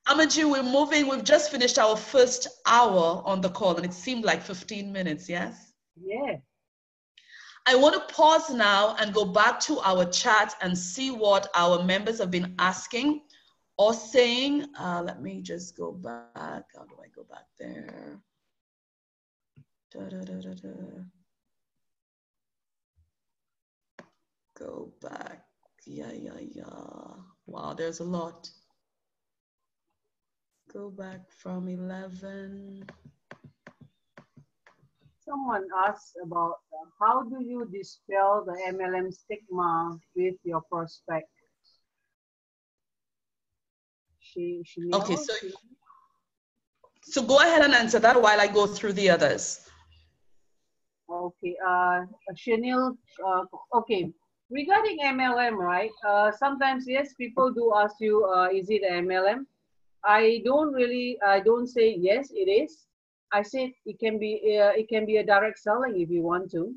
Amaji, we're moving. We've just finished our first hour on the call, and it seemed like 15 minutes, yes? Yeah. I want to pause now and go back to our chat and see what our members have been asking or saying. Let me just go back. How do I go back there? Go back. Yeah. Wow, there's a lot. Go back from 11. Someone asked about how do you dispel the MLM stigma with your prospect? Okay, so go ahead and answer that while I go through the others. Okay, Chanel, okay. Regarding MLM, right? Sometimes, yes, people do ask you, is it MLM? I don't say yes, it is. I said it can be a direct selling if you want to.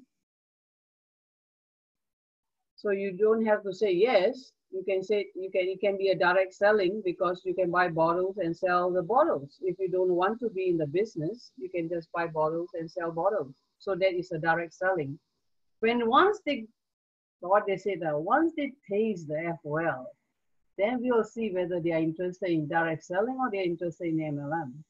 So you don't have to say yes. You can say it can be a direct selling because you can buy bottles and sell the bottles. If you don't want to be in the business, you can just buy bottles and sell bottles. So that is a direct selling. Once they taste the FOL, then we'll see whether they are interested in direct selling or they're interested in MLM.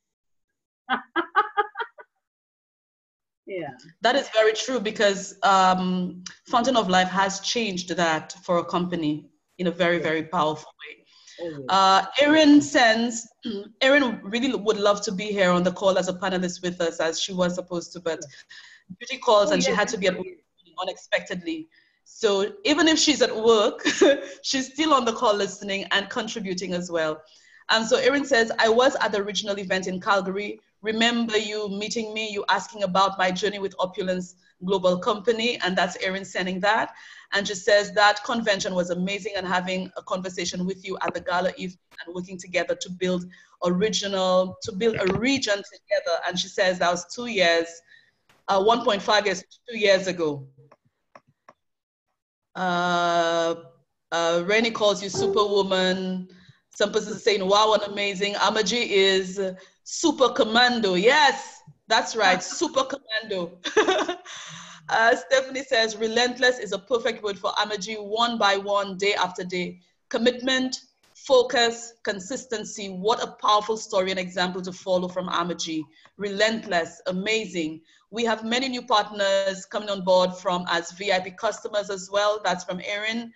Yeah. That is very true, because Fountain of Life has changed that for a company in a very, very powerful way. Erin sends, Erin really would love to be here on the call as a panelist with us, as she was supposed to, but duty calls and she had to be at work unexpectedly. So even if she's at work, she's still on the call listening and contributing as well. So Erin says, I was at the regional event in Calgary. Remember you meeting me, you asking about my journey with Opulence Global Company, and that's Erin sending that. And she says that convention was amazing, and having a conversation with you at the gala evening and working together to build a region together. And she says that was 2 years, 1.5 years, 2 years ago. Rennie calls you superwoman. Some persons are saying, wow, and amazing. Amaji is super commando. Yes, that's right, super commando. Stephanie says, relentless is a perfect word for Amaji, 1 by 1, day after day. Commitment, focus, consistency. What a powerful story and example to follow from Amaji. Relentless, amazing. We have many new partners coming on board from as VIP customers as well. That's from Erin.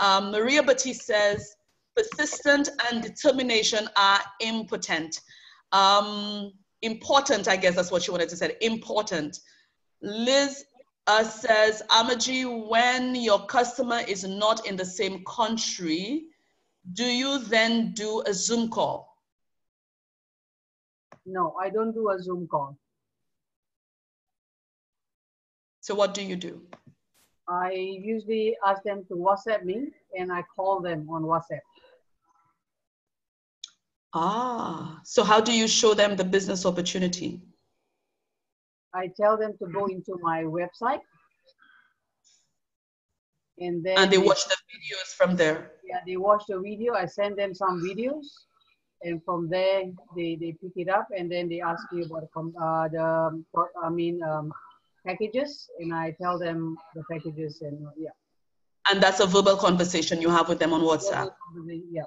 Maria Batiste says, persistent and determination are important. Important, I guess that's what she wanted to say, important. Liz says, Amaji, when your customer is not in the same country, do you then do a Zoom call? No, I don't do a Zoom call. So what do you do? I usually ask them to WhatsApp me and I call them on WhatsApp. Ah, so how do you show them the business opportunity? I tell them to go into my website and then And they watch the videos from there. yeah, they watch the video. I send them some videos and from there they pick it up and then they ask me about packages and I tell them the packages and yeah. And that's a verbal conversation you have with them on WhatsApp. Yeah,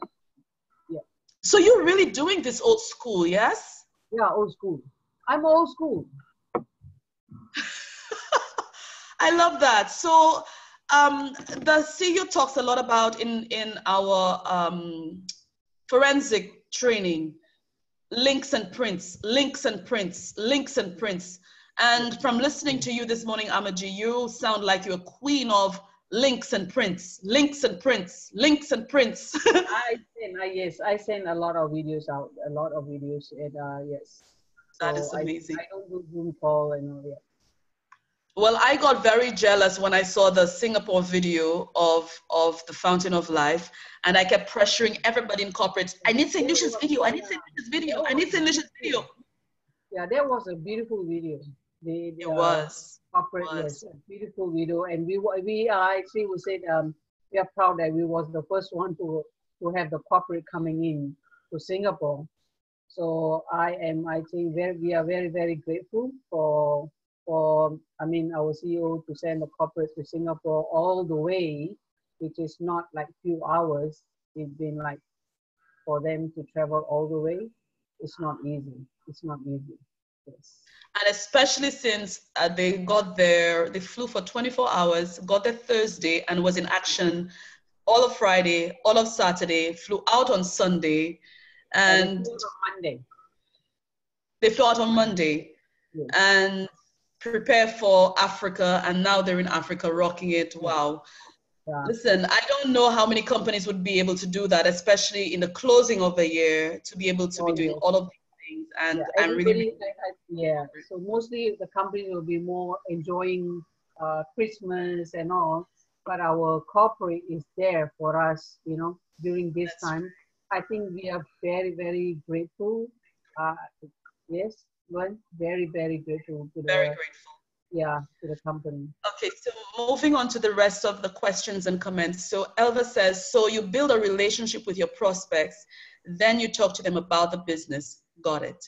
yeah. So you're really doing this old school, yes? Yeah, old school. I'm old school. I love that. So the CEO talks a lot about in our forensic training, links and prints, links and prints, links and prints. And from listening to you this morning, Amaji, you sound like you're a queen of links and prints, links and prints, links and prints. Yes, I send a lot of videos out, a lot of videos, and yes. So That is amazing. I don't do Zoom call and all that. Well, I got very jealous when I saw the Singapore video of the Fountain of Life, and I kept pressuring everybody in corporate. I need St. Lucia's video. I need St. Lucia's video. I need St. Lucia's video. Yeah, that was a beautiful video. It was. Corporate, yes, a beautiful video, and we actually we said we are proud that we was the first one to have the corporate coming in to Singapore. So I think we are very, very grateful for our CEO to send the corporate to Singapore all the way, which is not like few hours. It's been like for them to travel all the way. It's not easy. It's not easy. Yes. And especially since they got there, they flew for 24 hours, got there Thursday and was in action all of Friday, all of Saturday, flew out on Sunday, and they flew on Monday. They flew out on Monday, yes, and prepare for Africa, and now they're in Africa rocking it. Wow. Yeah. Listen, I don't know how many companies would be able to do that, especially in the closing of the year, to be able to be doing all of these things. And yeah, I'm really, yeah. So mostly the companies will be more enjoying Christmas and all, but our corporate is there for us, during this time. I think we are very, very grateful. Yes, well, very, very grateful to the company. Okay, so moving on to the rest of the questions and comments. So Elva says, so you build a relationship with your prospects, then you talk to them about the business. Got it.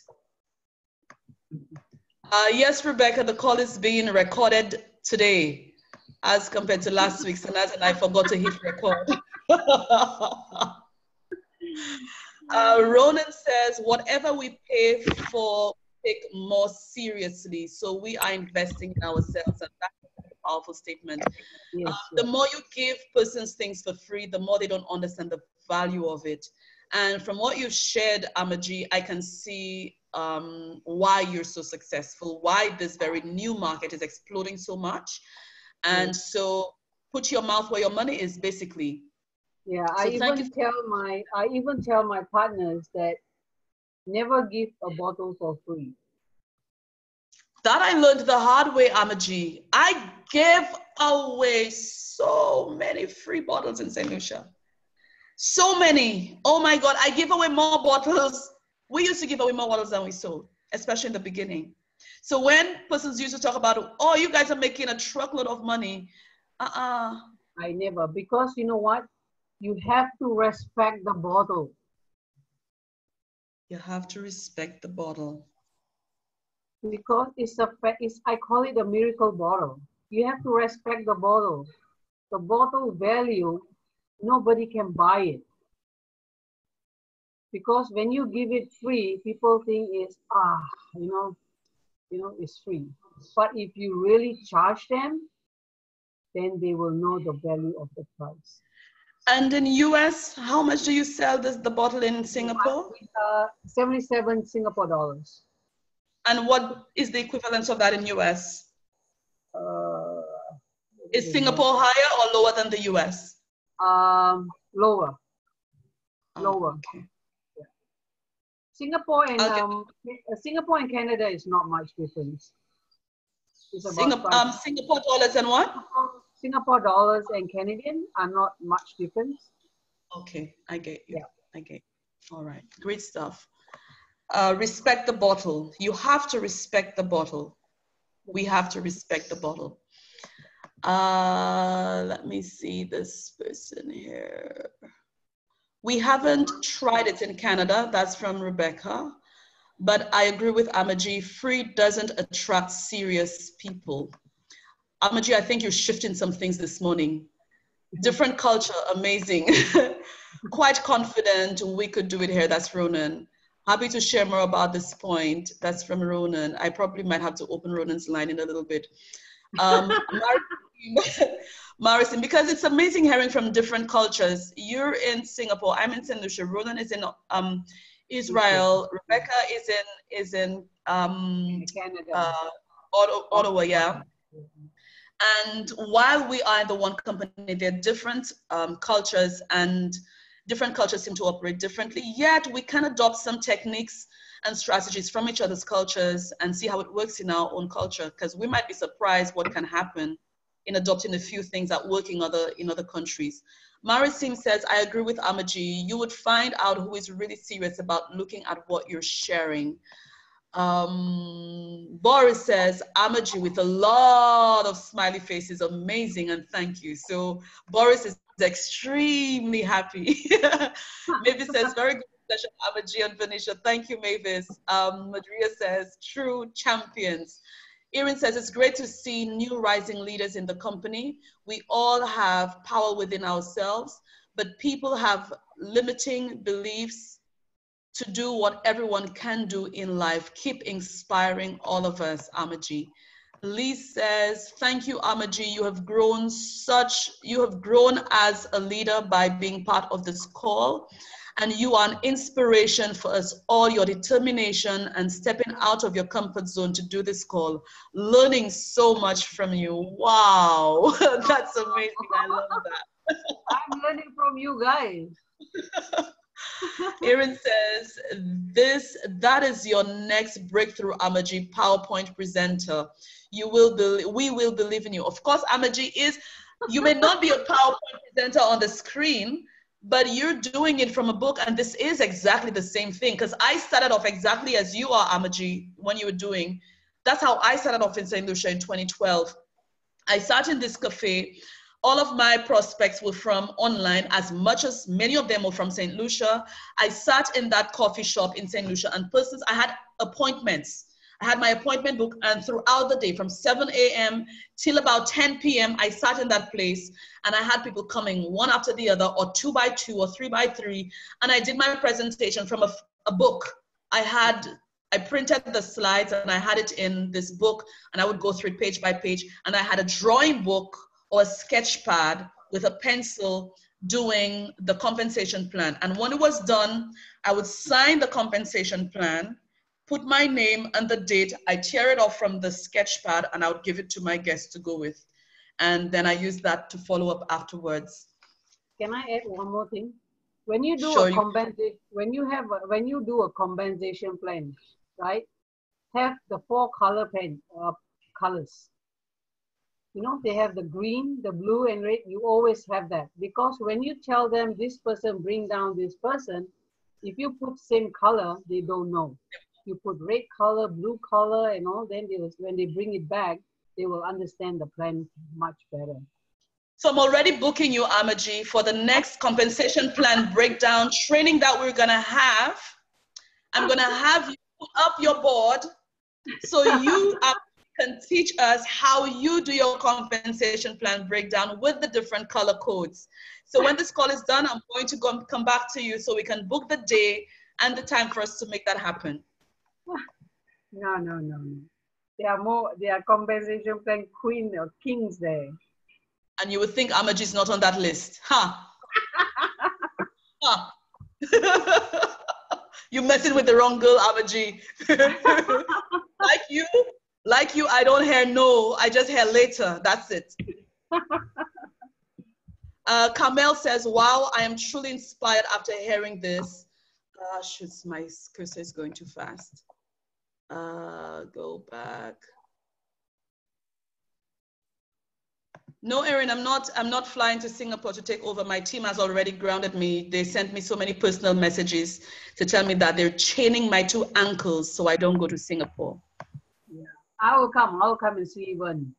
Yes, Rebecca, the call is being recorded today as compared to last week. So Naz and I forgot to hit record. Ronan says, whatever we pay for, take more seriously. So we are investing in ourselves, and that's a powerful statement. Yes, the more you give persons things for free, the more they don't understand the value of it. And from what you've shared, Amaji, I can see why you're so successful, why this very new market is exploding so much. And so put your mouth where your money is, basically. Yeah, so I even tell my partners that never give a bottle for free. That I learned the hard way, Amaji. I gave away so many free bottles in St. Lucia. So many. Oh my God, I give away more bottles. We used to give away more bottles than we sold, especially in the beginning. So when persons used to talk about, oh, you guys are making a truckload of money. I never, because you know what? You have to respect the bottle. You have to respect the bottle. Because I call it a miracle bottle. You have to respect the bottle. The bottle value, nobody can buy it. Because when you give it free, people think it's, it's free. But if you really charge them, then they will know the value of the price. And in US, how much do you sell the bottle in Singapore? 77 Singapore dollars. And what is the equivalent of that in US? Is Singapore higher or lower than the US? Lower. lower. Okay. Yeah. Singapore and Okay. Singapore and Canada is not much difference. It's about Singapore dollars and what? Singapore dollars and Canadian are not much difference. Okay, I get you. Yeah. I get you. All right, great stuff. Respect the bottle. You have to respect the bottle. We have to respect the bottle. Let me see this person here. We haven't tried it in Canada. That's from Rebecca. But I agree with Amaji. Free doesn't attract serious people. Amaji, I think you're shifting some things this morning. Different culture, amazing. Quite confident we could do it here. That's Ronan. Happy to share more about this point. That's from Ronan. I probably might have to open Ronan's line in a little bit. Marison, because it's amazing hearing from different cultures. You're in Singapore. I'm in St. Lucia. Ronan is in Israel. Rebecca is in Canada. Ottawa, yeah. And while we are in the one company, there are different cultures, and different cultures seem to operate differently. Yet we can adopt some techniques and strategies from each other's cultures and see how it works in our own culture, because we might be surprised what can happen in adopting a few things that work in other countries. Marisim says, I agree with Amaji. You would find out who is really serious about looking at what you're sharing. Boris says, Amaji with a lot of smiley faces, amazing, and thank you. So Boris is extremely happy. Mavis says, very good session, Amaji and Venetia. Thank you, Mavis. Madria says, true champions. Erin says, it's great to see new rising leaders in the company. We all have power within ourselves, but people have limiting beliefs to do what everyone can do in life. Keep inspiring all of us, Amaji. Lee says, thank you, Amaji. You have grown as a leader by being part of this call. And you are an inspiration for us all, your determination and stepping out of your comfort zone to do this call. Learning so much from you. Wow, that's amazing. I love that. I'm learning from you guys. Erin says, that is your next breakthrough, Amaji, PowerPoint presenter. We will believe in you. Of course, Amaji you may not be a PowerPoint presenter on the screen, but you're doing it from a book, and this is exactly the same thing, because I started off exactly as you are, Amaji, when you were doing. That's how I started off in St. Lucia in 2012. I sat in this cafe. All of my prospects were from online, as much as many of them were from St. Lucia. I sat in that coffee shop in St. Lucia, and I had appointments. I had my appointment book, and throughout the day, from 7 a.m. till about 10 p.m., I sat in that place, and I had people coming one after the other, or 2 by 2 or 3 by 3, and I did my presentation from a book. I printed the slides, and I had it in this book, and I would go through it page by page, and I had a drawing book or a sketch pad with a pencil doing the compensation plan. And when it was done, I would sign the compensation plan, put my name and the date, I tear it off from the sketch pad, and I would give it to my guests to go with. And then I use that to follow up afterwards. Can I add one more thing? When you do sure, when you do a compensation plan, right? Have the 4 colors. You know, they have the green, the blue, and red. You always have that, because when you tell them this person bring down this person, if you put same color, they don't know. You put red color, blue color, and all, then when they bring it back, they will understand the plan much better. So I'm already booking you, Amaji, for the next compensation plan breakdown training that we're gonna have. I'm gonna have you put up your board so you can teach us how you do your compensation plan breakdown with the different color codes. So when this call is done, I'm going to come back to you so we can book the day and the time for us to make that happen. No. There are compensation plan queen or kings there. And you would think Amaji is not on that list. Huh? You're messing with the wrong girl, Amaji. Like you, I don't hear no, I just hear later. That's it. Carmel says, wow, I am truly inspired after hearing this. Shoot, my cursor is going too fast. Go back. No, Erin, I'm not flying to Singapore to take over. My team has already grounded me. They sent me so many personal messages to tell me that they're chaining my 2 ankles so I don't go to Singapore. Yeah. I will come and see Vern.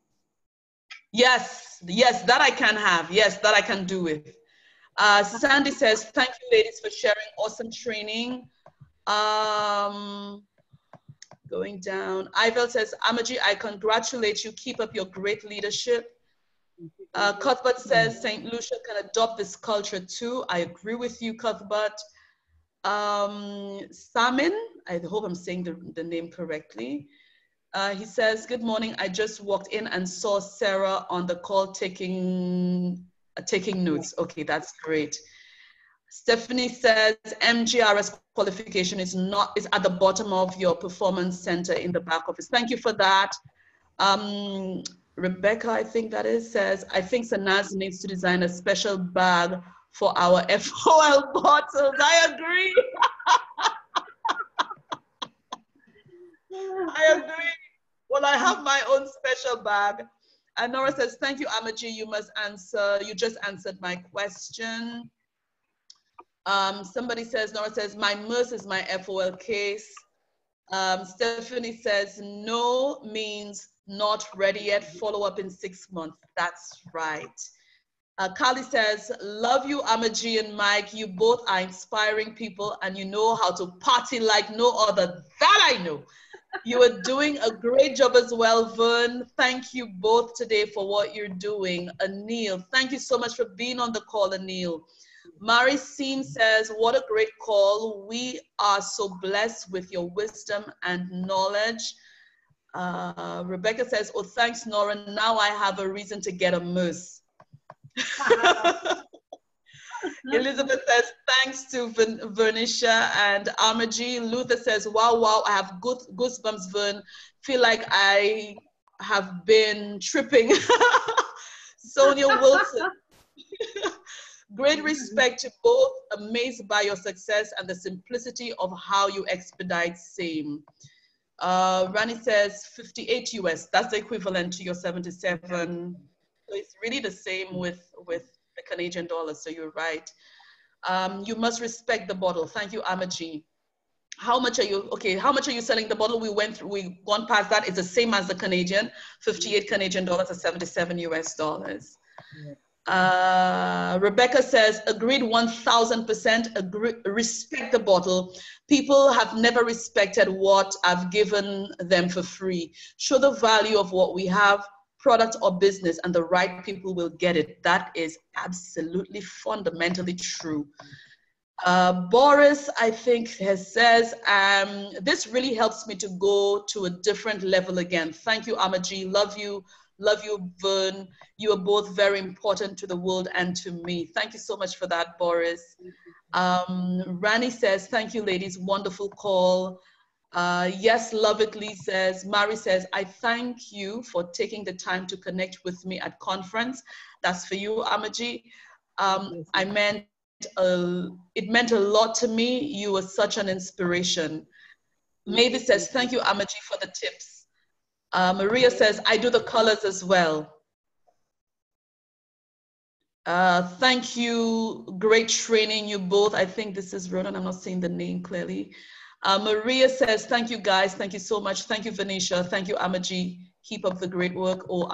Yes, yes, that I can have. Yes, that I can do with. Sandy says, thank you ladies for sharing awesome training. Going down. Ivel says, Amaji, I congratulate you. Keep up your great leadership. Cuthbert says, St. Lucia can adopt this culture too. I agree with you, Cuthbert. Samin, I hope I'm saying the name correctly. He says, good morning. I just walked in and saw Sarah on the call taking notes. Okay, that's great. Stephanie says, MGRS qualification is at the bottom of your performance center in the back office. Thank you for that. Rebecca, I think that is, says, I think Sanaz needs to design a special bag for our FOL bottles. I agree. I agree. Well, I have my own special bag. And Nora says, thank you, Amaji. You just answered my question. Somebody says, Nora says, my MERS is my FOL case. Stephanie says, no means not ready yet. Follow up in 6 months. That's right. Kali says, love you, Amaji and Mike. You both are inspiring people and you know how to party like no other. That I know. You are doing a great job as well, Vern. Thank you both today for what you're doing. Anil, thank you so much for being on the call, Anil. Mari Seam says, what a great call. We are so blessed with your wisdom and knowledge. Rebecca says, oh, thanks, Nora. Now I have a reason to get a moose. Elizabeth says, thanks to Vernisha and Amaji. Luther says, wow, I have goosebumps, Vern. Feel like I have been tripping. Sonia Wilson. Great respect to both, amazed by your success and the simplicity of how you expedite same. Rani says 58 US, that's the equivalent to your 77. So it's really the same with the Canadian dollar, so you're right. You must respect the bottle. Thank you, Amaji. How much are you selling the bottle? We've gone past that. It's the same as the Canadian, 58 Canadian dollars or 77 US dollars. Rebecca says, agreed 1000%, respect the bottle. People have never respected what I've given them for free. Show the value of what we have, product or business, and the right people will get it. That is absolutely fundamentally true. Boris, I think, says, this really helps me to go to a different level again. Thank you, Amaji. Love you, Vern. You are both very important to the world and to me. Thank you so much for that, Boris. Rani says, thank you, ladies. Wonderful call. Yes, love it, Lee says. Mari says, I thank you for taking the time to connect with me at conference. That's for you, Amaji. It meant a lot to me. You were such an inspiration. Mavis says, thank you, Amaji, for the tips. Maria says, I do the colors as well. Thank you. Great training, you both. I think this is Ronan. I'm not saying the name clearly. Maria says, thank you, guys. Thank you so much. Thank you, Venetia. Thank you, Amaji. Keep up the great work. Oh,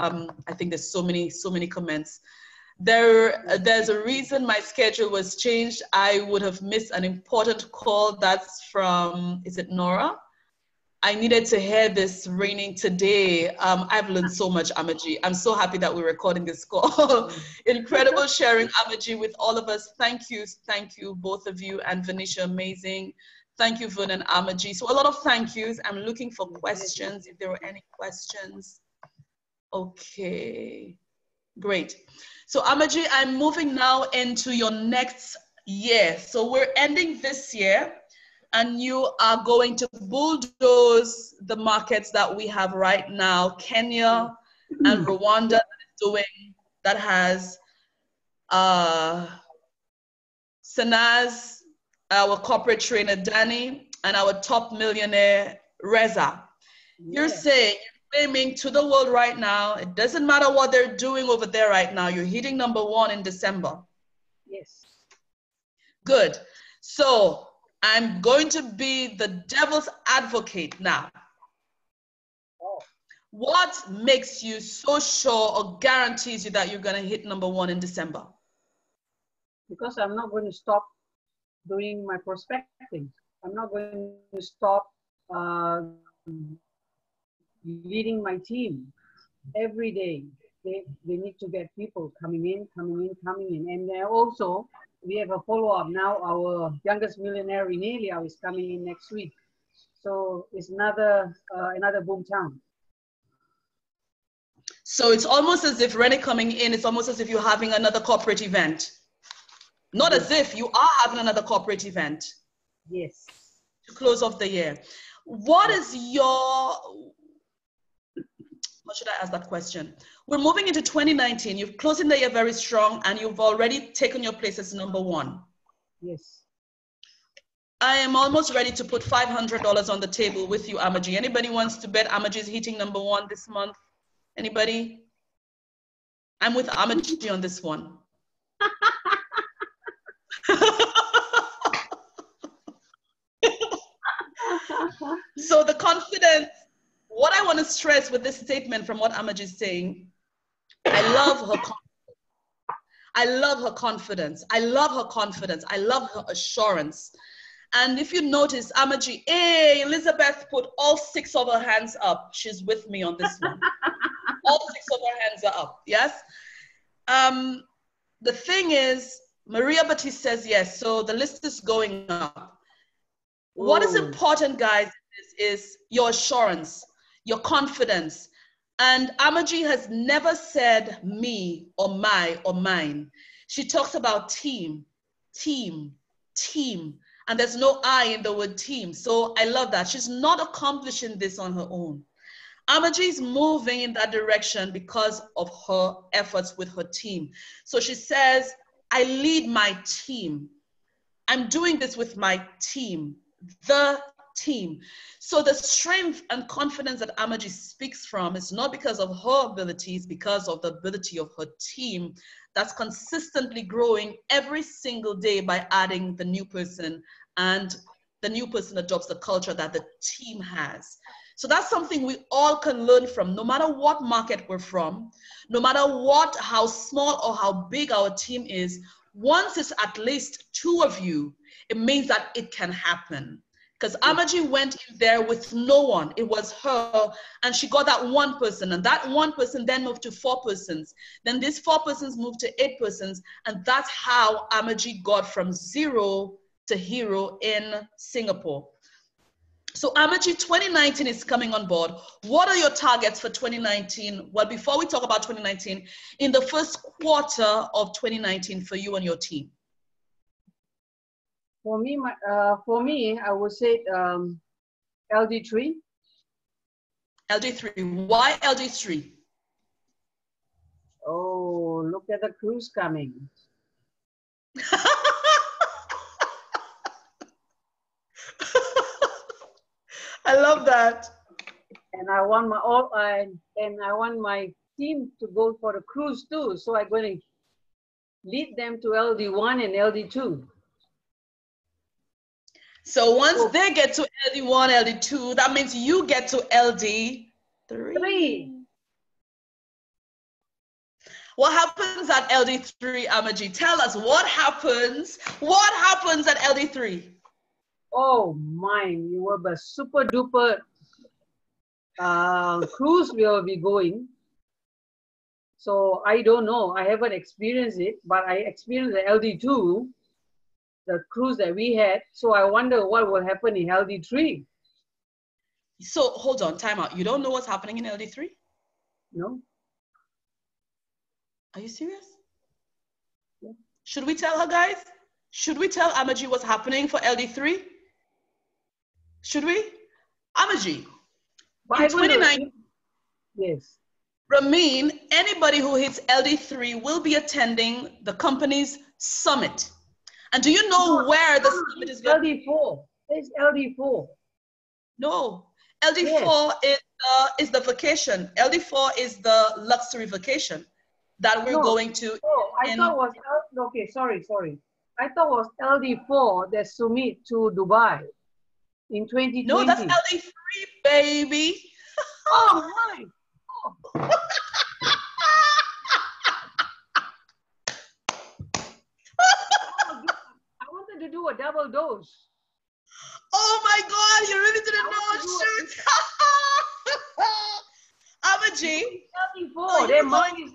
I think there's so many comments. There's a reason my schedule was changed. I would have missed an important call. That's from, is it Nora? I needed to hear this raining today. I've learned so much, Amaji. I'm so happy that we're recording this call. Incredible sharing, Amaji, with all of us. Thank you, both of you, and Venetia, amazing. Thank you, Vern and Amaji. So a lot of thank yous. I'm looking for questions, if there were any questions. Okay, great. So Amaji, I'm moving now into your next year. So we're ending this year, and you are going to bulldoze the markets that we have right now, Kenya and Rwanda, that has Sanaz, our corporate trainer, Danny, and our top millionaire, Reza. You're saying, you're claiming to the world right now, it doesn't matter what they're doing over there right now, you're hitting #1 in December. Yes. Good. So I'm going to be the devil's advocate now. Oh. What makes you so sure or guarantees you that you're going to hit #1 in December? Because I'm not going to stop doing my prospecting. I'm not going to stop leading my team. Every day, they need to get people coming in. And then also, we have a follow-up now. Our youngest millionaire, Renelia, is coming in next week. So it's another boom town. So it's almost as if Rennie coming in, it's almost as if you're having another corporate event. Not as if you are having another corporate event. Yes. To close off the year. What is your, how should I ask that question? We're moving into 2019. You're closing the year very strong and you've already taken your place as #1. Yes. I am almost ready to put $500 on the table with you, Amaji. Anybody wants to bet Amaji is hitting #1 this month? Anybody? I'm with Amaji on this one. So the confidence, what I want to stress with this statement from what Amaji is saying, I love her confidence. I love her confidence. I love her confidence. I love her assurance. And if you notice, Amaji, hey, Elizabeth put all 6 of her hands up. She's with me on this one. All 6 of her hands are up, yes? The thing is, Maria Batiste says yes, so the list is going up. Ooh. What is important, guys, is your assurance, your confidence. And Amaji has never said me or my or mine. She talks about team, team, team. And there's no I in the word team. So I love that. She's not accomplishing this on her own. Amaji is moving in that direction because of her efforts with her team. So she says, I lead my team. I'm doing this with my team, the team. So the strength and confidence that Amaji speaks from is not because of her abilities, because of the ability of her team that's consistently growing every single day by adding the new person, and the new person adopts the culture that the team has. So that's something we all can learn from, no matter what market we're from, no matter how small or how big our team is. Once it's at least 2 of you, it means that it can happen. Because Amaji went in there with no one. It was her, and she got that 1 person, and that 1 person then moved to 4 persons. Then these 4 persons moved to 8 persons, and that's how Amaji got from 0 to hero in Singapore. So Amaji, 2019 is coming on board. What are your targets for 2019? Well, before we talk about 2019, in the first quarter of 2019 for you and your team. For me, I would say LD3. LD3. Why LD3? Oh, look at the cruise coming. I love that. And I want my team to go for the cruise too. So I'm going to lead them to LD1 and LD2. So once they get to LD1, LD2, that means you get to LD3. What happens at LD3, Amaji? Tell us what happens. What happens at LD3? Oh my, you were the super duper cruise will be going. So I don't know. I haven't experienced it, but I experienced the LD2, the cruise that we had. So I wonder what will happen in LD3. So hold on, time out. You don't know what's happening in LD3? No. Are you serious? Yeah. Should we tell her, guys? Should we tell Amaji what's happening for LD3? Should we? Amaji, in 2019, yes. Ramin, anybody who hits LD3 will be attending the company's summit. And do you know where the summit is going? LD4. It's LD4. No. LD4 is the vacation. LD4 is the luxury vacation that we're going to. Oh, I thought was, okay, sorry. I thought was LD4 that summit to Dubai in 2020. No, that's LD3, baby. Oh, right. Oh. I wanted to do a double dose. Oh my God, you really didn't know. Shoot. Amaji. LD4. Their mine is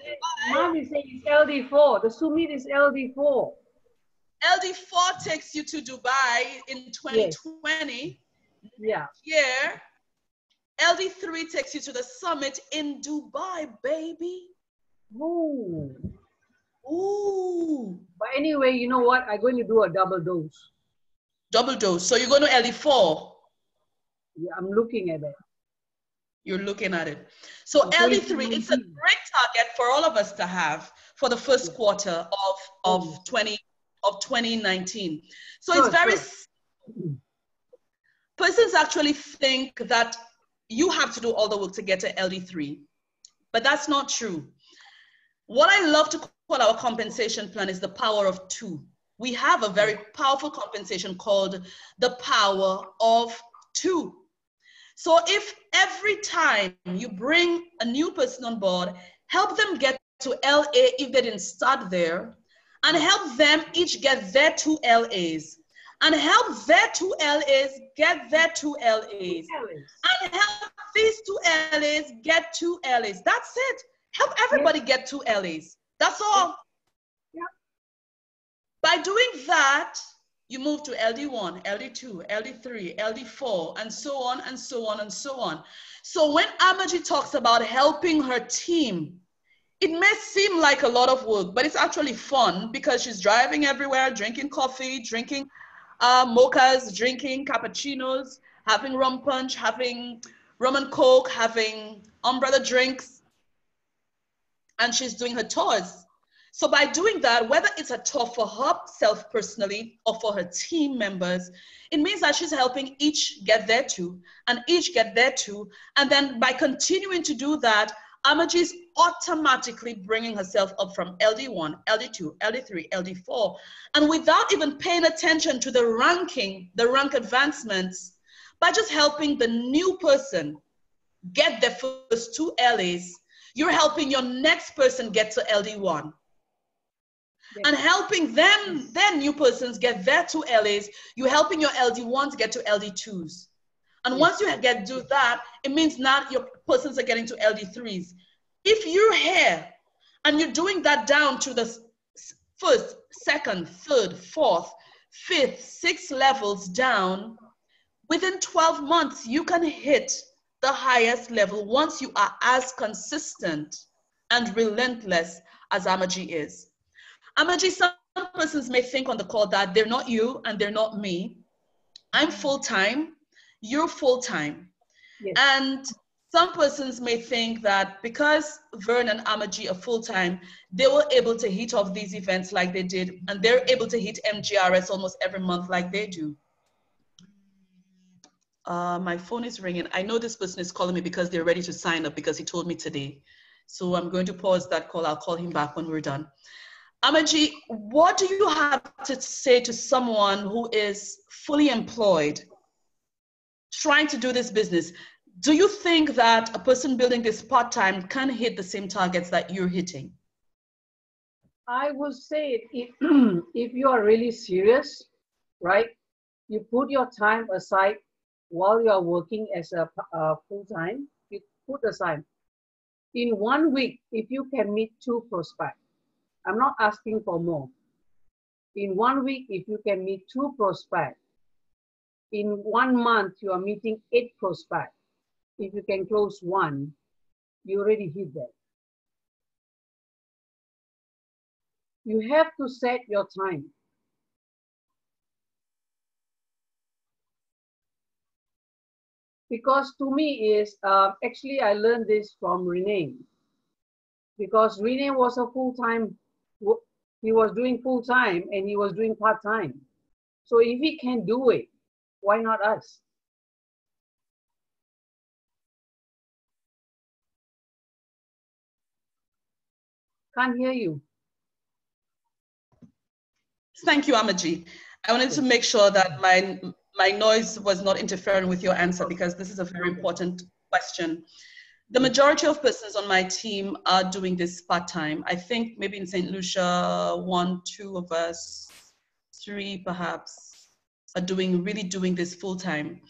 saying it's LD4. The summit is LD4. LD4 takes you to Dubai in 2020. Yeah. Yeah. LD3 takes you to the summit in Dubai, baby. Ooh. Ooh. But anyway, you know what? I'm going to do a double dose. Double dose. So you're going to LD4. Yeah, I'm looking at it. You're looking at it. So LD3, it's a great target for all of us to have for the first quarter of 2019. So it's very, persons actually think that you have to do all the work to get to LD3, but that's not true. What I love to call our compensation plan is the power of two. We have a very powerful compensation called the power of two. So if every time you bring a new person on board, help them get to LA if they didn't start there, and help them each get their 2 LAs, and help their 2 LAs get their 2 LAs, and help these 2 LAs get 2 LAs. That's it. Help everybody get 2 LAs. That's all. Yeah. By doing that, you move to LD1, LD2, LD3, LD4, and so on and so on and so on. So when Amaji talks about helping her team, it may seem like a lot of work, but it's actually fun because she's driving everywhere, drinking coffee, drinking mochas, drinking cappuccinos, having rum punch, having rum and coke, having umbrella drinks, and she's doing her tours. So by doing that, whether it's a tour for herself personally or for her team members, it means that she's helping each get there too, and each get there too. And then by continuing to do that, Amaji is automatically bringing herself up from LD1, LD2, LD3, LD4. And without even paying attention to the rank advancements, by just helping the new person get their first 2 LAs, you're helping your next person get to LD1. And helping them, then new persons get their 2 LAs, you're helping your LD1s get to LD2s. And once you do that, it means now your persons are getting to LD3s. If you're here and you're doing that down to the first, second, third, fourth, fifth, sixth levels down, within 12 months, you can hit the highest level once you are as consistent and relentless as Amaji is. Amaji, some persons may think on the call that they're not you and they're not me. I'm full-time, you're full-time. Yes. And some persons may think that because Vern and Amaji are full-time, they were able to hit off these events like they did, and they're able to hit MGRS almost every month like they do. My phone is ringing. I know this person is calling me because they're ready to sign up because he told me today. So I'm going to pause that call. I'll call him back when we're done. Amaji, what do you have to say to someone who is fully employed, trying to do this business? Do you think that a person building this part-time can hit the same targets that you're hitting? I would say if, if you are really serious, right, you put your time aside while you are working as a full-time, you put aside. In 1 week, if you can meet 2 prospects, I'm not asking for more. In 1 week, if you can meet 2 prospects, in 1 month, you are meeting 8 prospects. If you can close 1, you already hit that. You have to set your time. Because to me is, actually I learned this from Renee. because Rene was a full-time, he was doing full-time and he was doing part-time. So if he can do it, why not us? Can't hear you. Thank you, Amaji. I wanted to make sure that my noise was not interfering with your answer, because this is a very important question. The majority of persons on my team are doing this part-time. I think maybe in St. Lucia, 1, 2 of us, 3 perhaps, are really doing this full-time,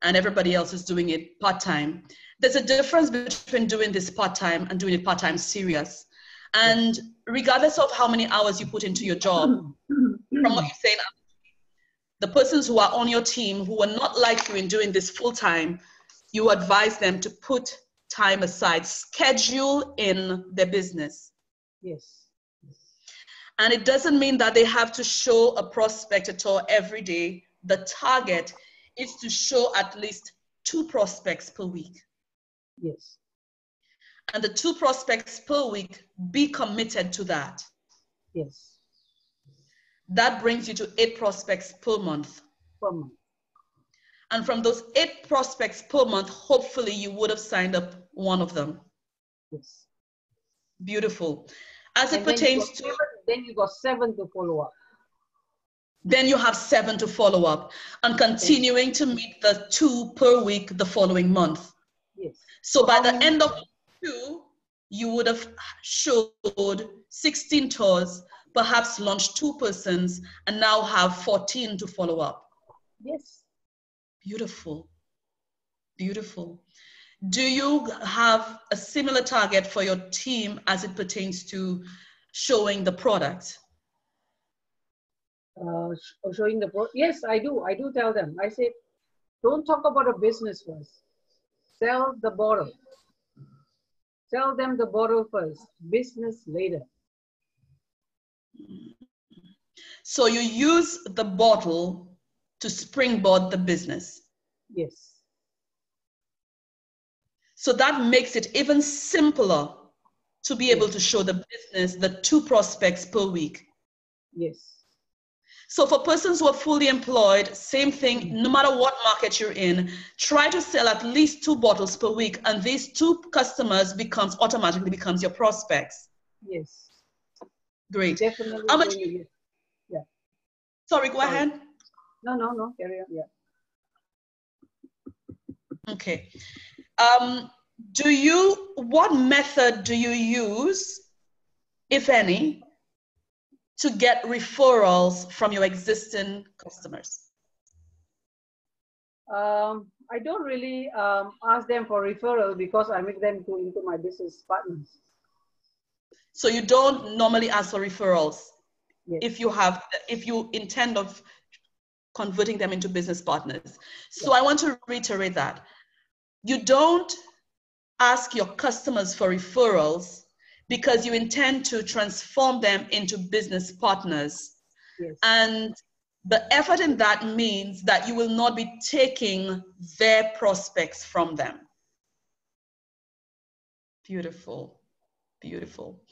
and everybody else is doing it part-time. There's a difference between doing this part-time and doing it part-time serious. And regardless of how many hours you put into your job, from what you're saying, the persons who are on your team who are not like you in doing this full-time, you advise them to put time aside, schedule in their business. Yes. And it doesn't mean that they have to show a prospect at all every day. The target is to show at least 2 prospects per week. Yes. And the 2 prospects per week, be committed to that. Yes. That brings you to 8 prospects per month. Per month. And from those 8 prospects per month, hopefully you would have signed up one of them. Yes. Beautiful. As it And pertains to... Then you got 7 to follow up. Then you have 7 to follow up, and continuing to meet the 2 per week the following month. Yes. So by the end of 2, you would have showed 16 tours, perhaps launched 2 persons, and now have 14 to follow up. Yes. Beautiful. Beautiful. Do you have a similar target for your team as it pertains to showing the product? Showing the yes, I do. I do tell them. I say, don't talk about a business first. Sell the bottle. Sell them the bottle first. Business later. So you use the bottle to springboard the business. Yes. So that makes it even simpler to be able to show the business the 2 prospects per week. Yes. So for persons who are fully employed, same thing, no matter what market you're in, try to sell at least 2 bottles per week, and these 2 customers automatically becomes your prospects. Yes. Great. Definitely. Yeah. Sorry, go ahead. No, carry on. Yeah. Okay. What method do you use, if any, to get referrals from your existing customers? I don't really ask them for referral because I make them into my business partners. So you don't normally ask for referrals? Yes. If you intend of converting them into business partners. So I want to reiterate that. You don't ask your customers for referrals because you intend to transform them into business partners. Yes. And the effort in that means that you will not be taking their prospects from them. Beautiful, beautiful.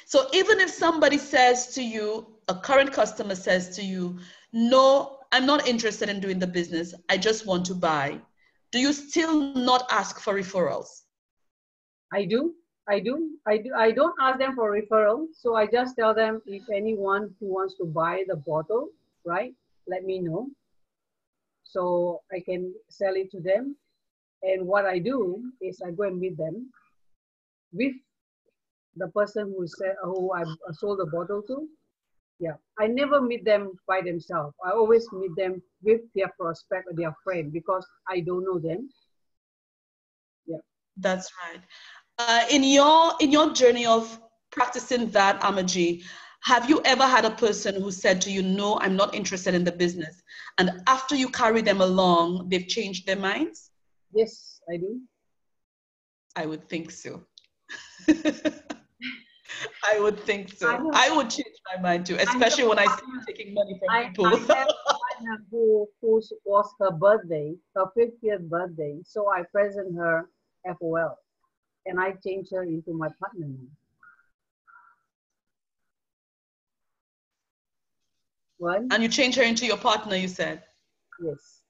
So even if somebody says to you, a current customer says to you, no, I'm not interested in doing the business, I just want to buy, do you still not ask for referrals? I do. I don't ask them for referral. So I just tell them, if anyone who wants to buy the bottle, right, let me know. So I can sell it to them. And what I do is I go and meet them with the person who I sold the bottle to. Yeah, I never meet them by themselves. I always meet them with their prospect or their friend because I don't know them. Yeah, that's right. In your journey of practicing that, Amaji, have you ever had a person who said to you, no, I'm not interested in the business, and after you carry them along, they've changed their minds? Yes, I do. I would think so. I would think so. I would change my mind too, especially when I see you taking money from people. I have a partner who was her birthday, her 50th birthday, so I present her FOL, and I changed her into my partner now. One. And you change her into your partner, you said? Yes.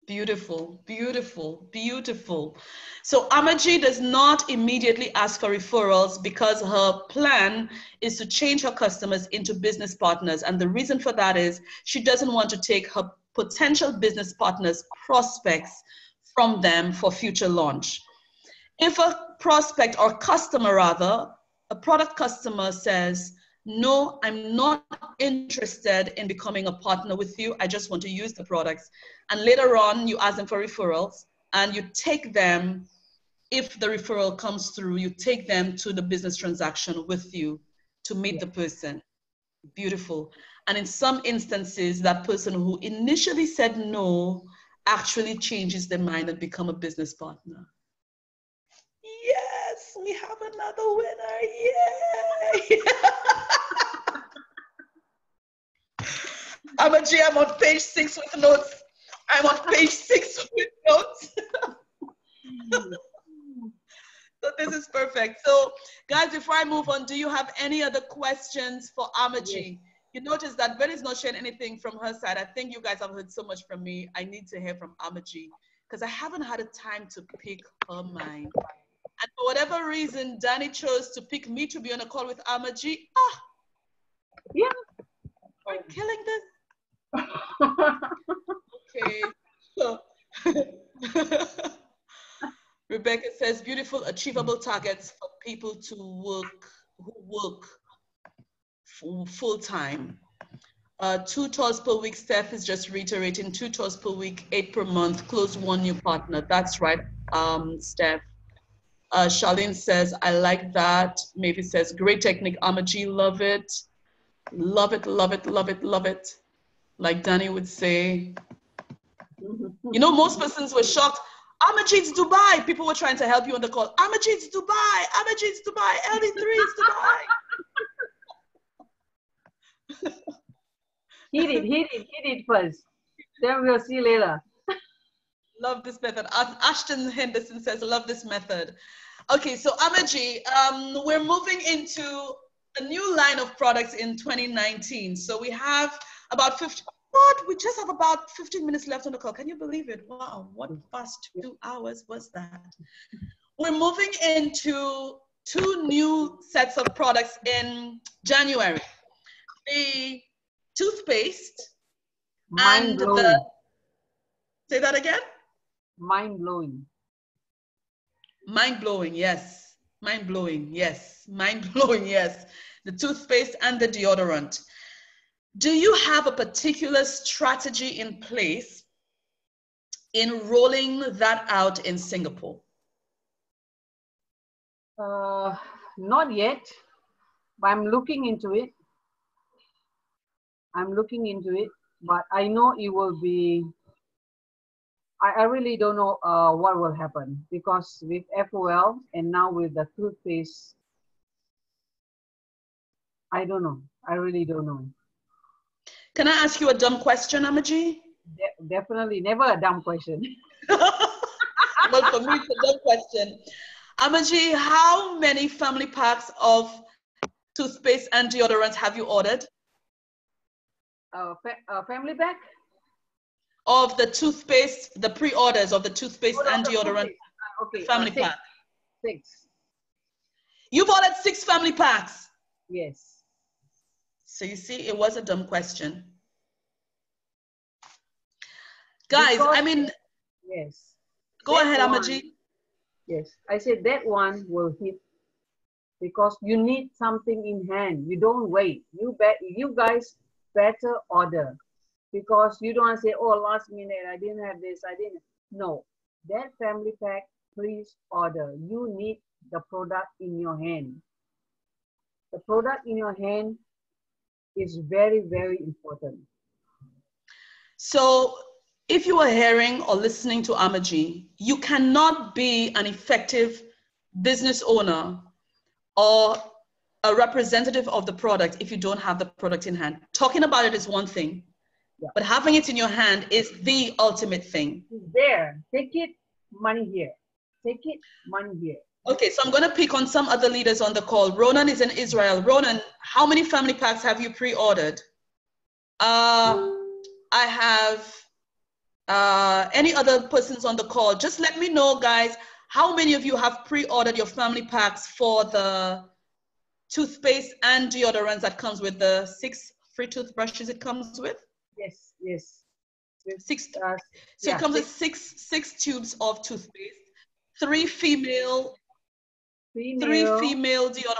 Beautiful, beautiful, beautiful. So Amaji does not immediately ask for referrals because her plan is to change her customers into business partners. And the reason for that is she doesn't want to take her potential business partners' prospects from them for future launch. If a prospect or customer rather, a product customer says, no, I'm not interested in becoming a partner with you. I just want to use the products. And later on, you ask them for referrals and you take them, if the referral comes through, you take them to the business transaction with you to meet the person. Beautiful. And in some instances, that person who initially said no actually changes their mind and become a business partner. Yes, we have another winner. Yay! Amaji, I'm on page 6 with notes. I'm on page 6 with notes. So this is perfect. So guys, before I move on, do you have any other questions for Amaji? Yes. You notice that Betty's not sharing anything from her side. I think you guys have heard so much from me. I need to hear from Amaji because I haven't had a time to pick her mind. And for whatever reason, Danny chose to pick me to be on a call with Amaji. Ah, yeah, we're killing this. Okay. So, Rebecca says, beautiful, achievable targets for people to work, who work full time. 2 tours per week, Steph is just reiterating, 2 tours per week, 8 per month, close 1 new partner. That's right, Steph. Charlene says, I like that. Mavis says, great technique, Amaji, love it. Love it, love it, love it, love it. Like Danny would say. You know, most persons were shocked. Amaji, it's Dubai. People were trying to help you on the call. Amaji, it's Dubai. Amaji, it's Dubai. LD3 is Dubai. Hit it first. Then we'll see later. Love this method. Ashton Henderson says, love this method. Okay, so Amaji, we're moving into a new line of products in 2019. So we have about 50, what? We just have about 15 minutes left on the call. Can you believe it? Wow, what fast 2 hours was that? We're moving into 2 new sets of products in January. The toothpaste and the, say that again? Mind-blowing. Mind-blowing, yes. Mind-blowing, yes. Mind-blowing, yes. The toothpaste and the deodorant. Do you have a particular strategy in place in rolling that out in Singapore? Not yet, but I'm looking into it. But I know it will be, I really don't know what will happen because with FOL and now with the toothpaste, I don't know. I really don't know. Can I ask you a dumb question, Amaji? Definitely, never a dumb question. Well, for me, it's a dumb question. Amaji, how many family packs of toothpaste and deodorant have you ordered? Family pack? Of the toothpaste, the pre-orders of the toothpaste and deodorant okay, family pack. 6. You've ordered 6 family packs? Yes. So you see, it was a dumb question. Guys, because, I mean, yes. Go ahead, Amaji. Yes, I said that one will hit because you need something in hand. You don't wait. You guys better order because you don't say, oh, last minute, I didn't have this, I didn't. No, that family pack, please order. You need the product in your hand. The product in your hand is very, very important. So if you are hearing or listening to Amaji, you cannot be an effective business owner or a representative of the product if you don't have the product in hand. Talking about it is one thing, but having it in your hand is the ultimate thing. It's there. Take it, money here. Take it, money here. Okay, so I'm going to pick on some other leaders on the call. Ronan is in Israel. Ronan, how many family packs have you pre-ordered? I have any other persons on the call. Just let me know, guys, how many of you have pre-ordered your family packs for the toothpaste and deodorants that comes with the 6 free toothbrushes it comes with? Yes, yes. Six. So it Yeah, comes with six tubes of toothpaste, three female deodorants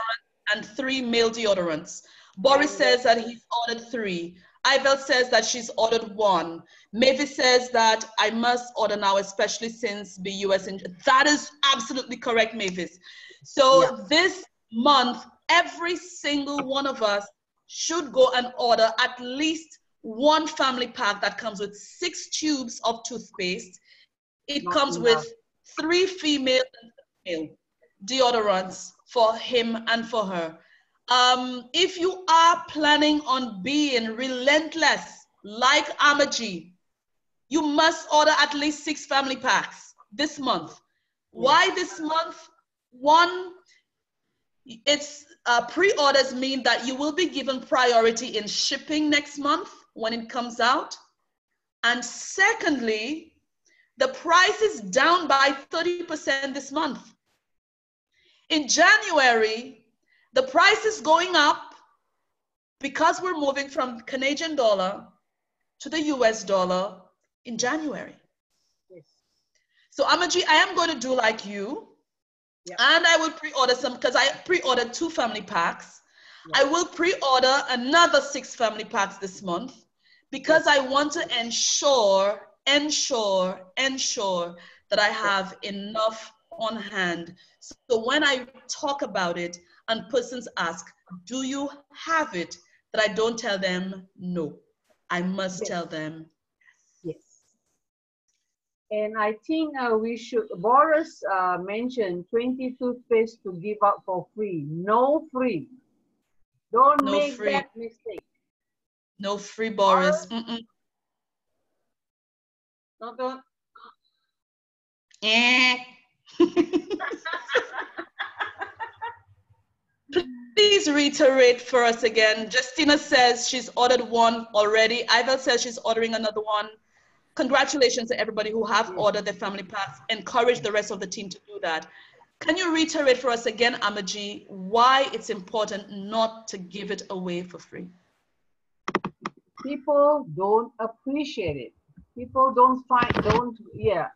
and 3 male deodorants. Boris says that he's ordered 3. Ivel says that she's ordered 1. Mavis says that I must order now, especially since the US. That is absolutely correct, Mavis. So this month, every single one of us should go and order at least 1 family pack that comes with 6 tubes of toothpaste. It comes with 3 female and male deodorants for him and for her. If you are planning on being relentless like Amaji, you must order at least 6 family packs this month. Why this month? One, it's pre-orders mean that you will be given priority in shipping next month when it comes out. And secondly, the price is down by 30% this month. In January, the price is going up because we're moving from Canadian dollar to the US dollar in January. Yes. So Amaji, I am going to do like you. And I will pre-order some, because I pre-ordered 2 family packs. I will pre-order another 6 family packs this month because I want to ensure that I have enough on hand. So when I talk about it and persons ask, do you have it? That I don't tell them no. I must tell them yes. And I think we should, Boris mentioned 20 toothpaste to give out for free. No free. Don't make that mistake. No free, Boris. No, don't. Please reiterate for us again. Justina says she's ordered 1 already. Ivel says she's ordering another 1. Congratulations to everybody who have ordered their family packs. Encourage the rest of the team to do that. Can you reiterate for us again, Amaji, why it's important not to give it away for free? People don't appreciate it. People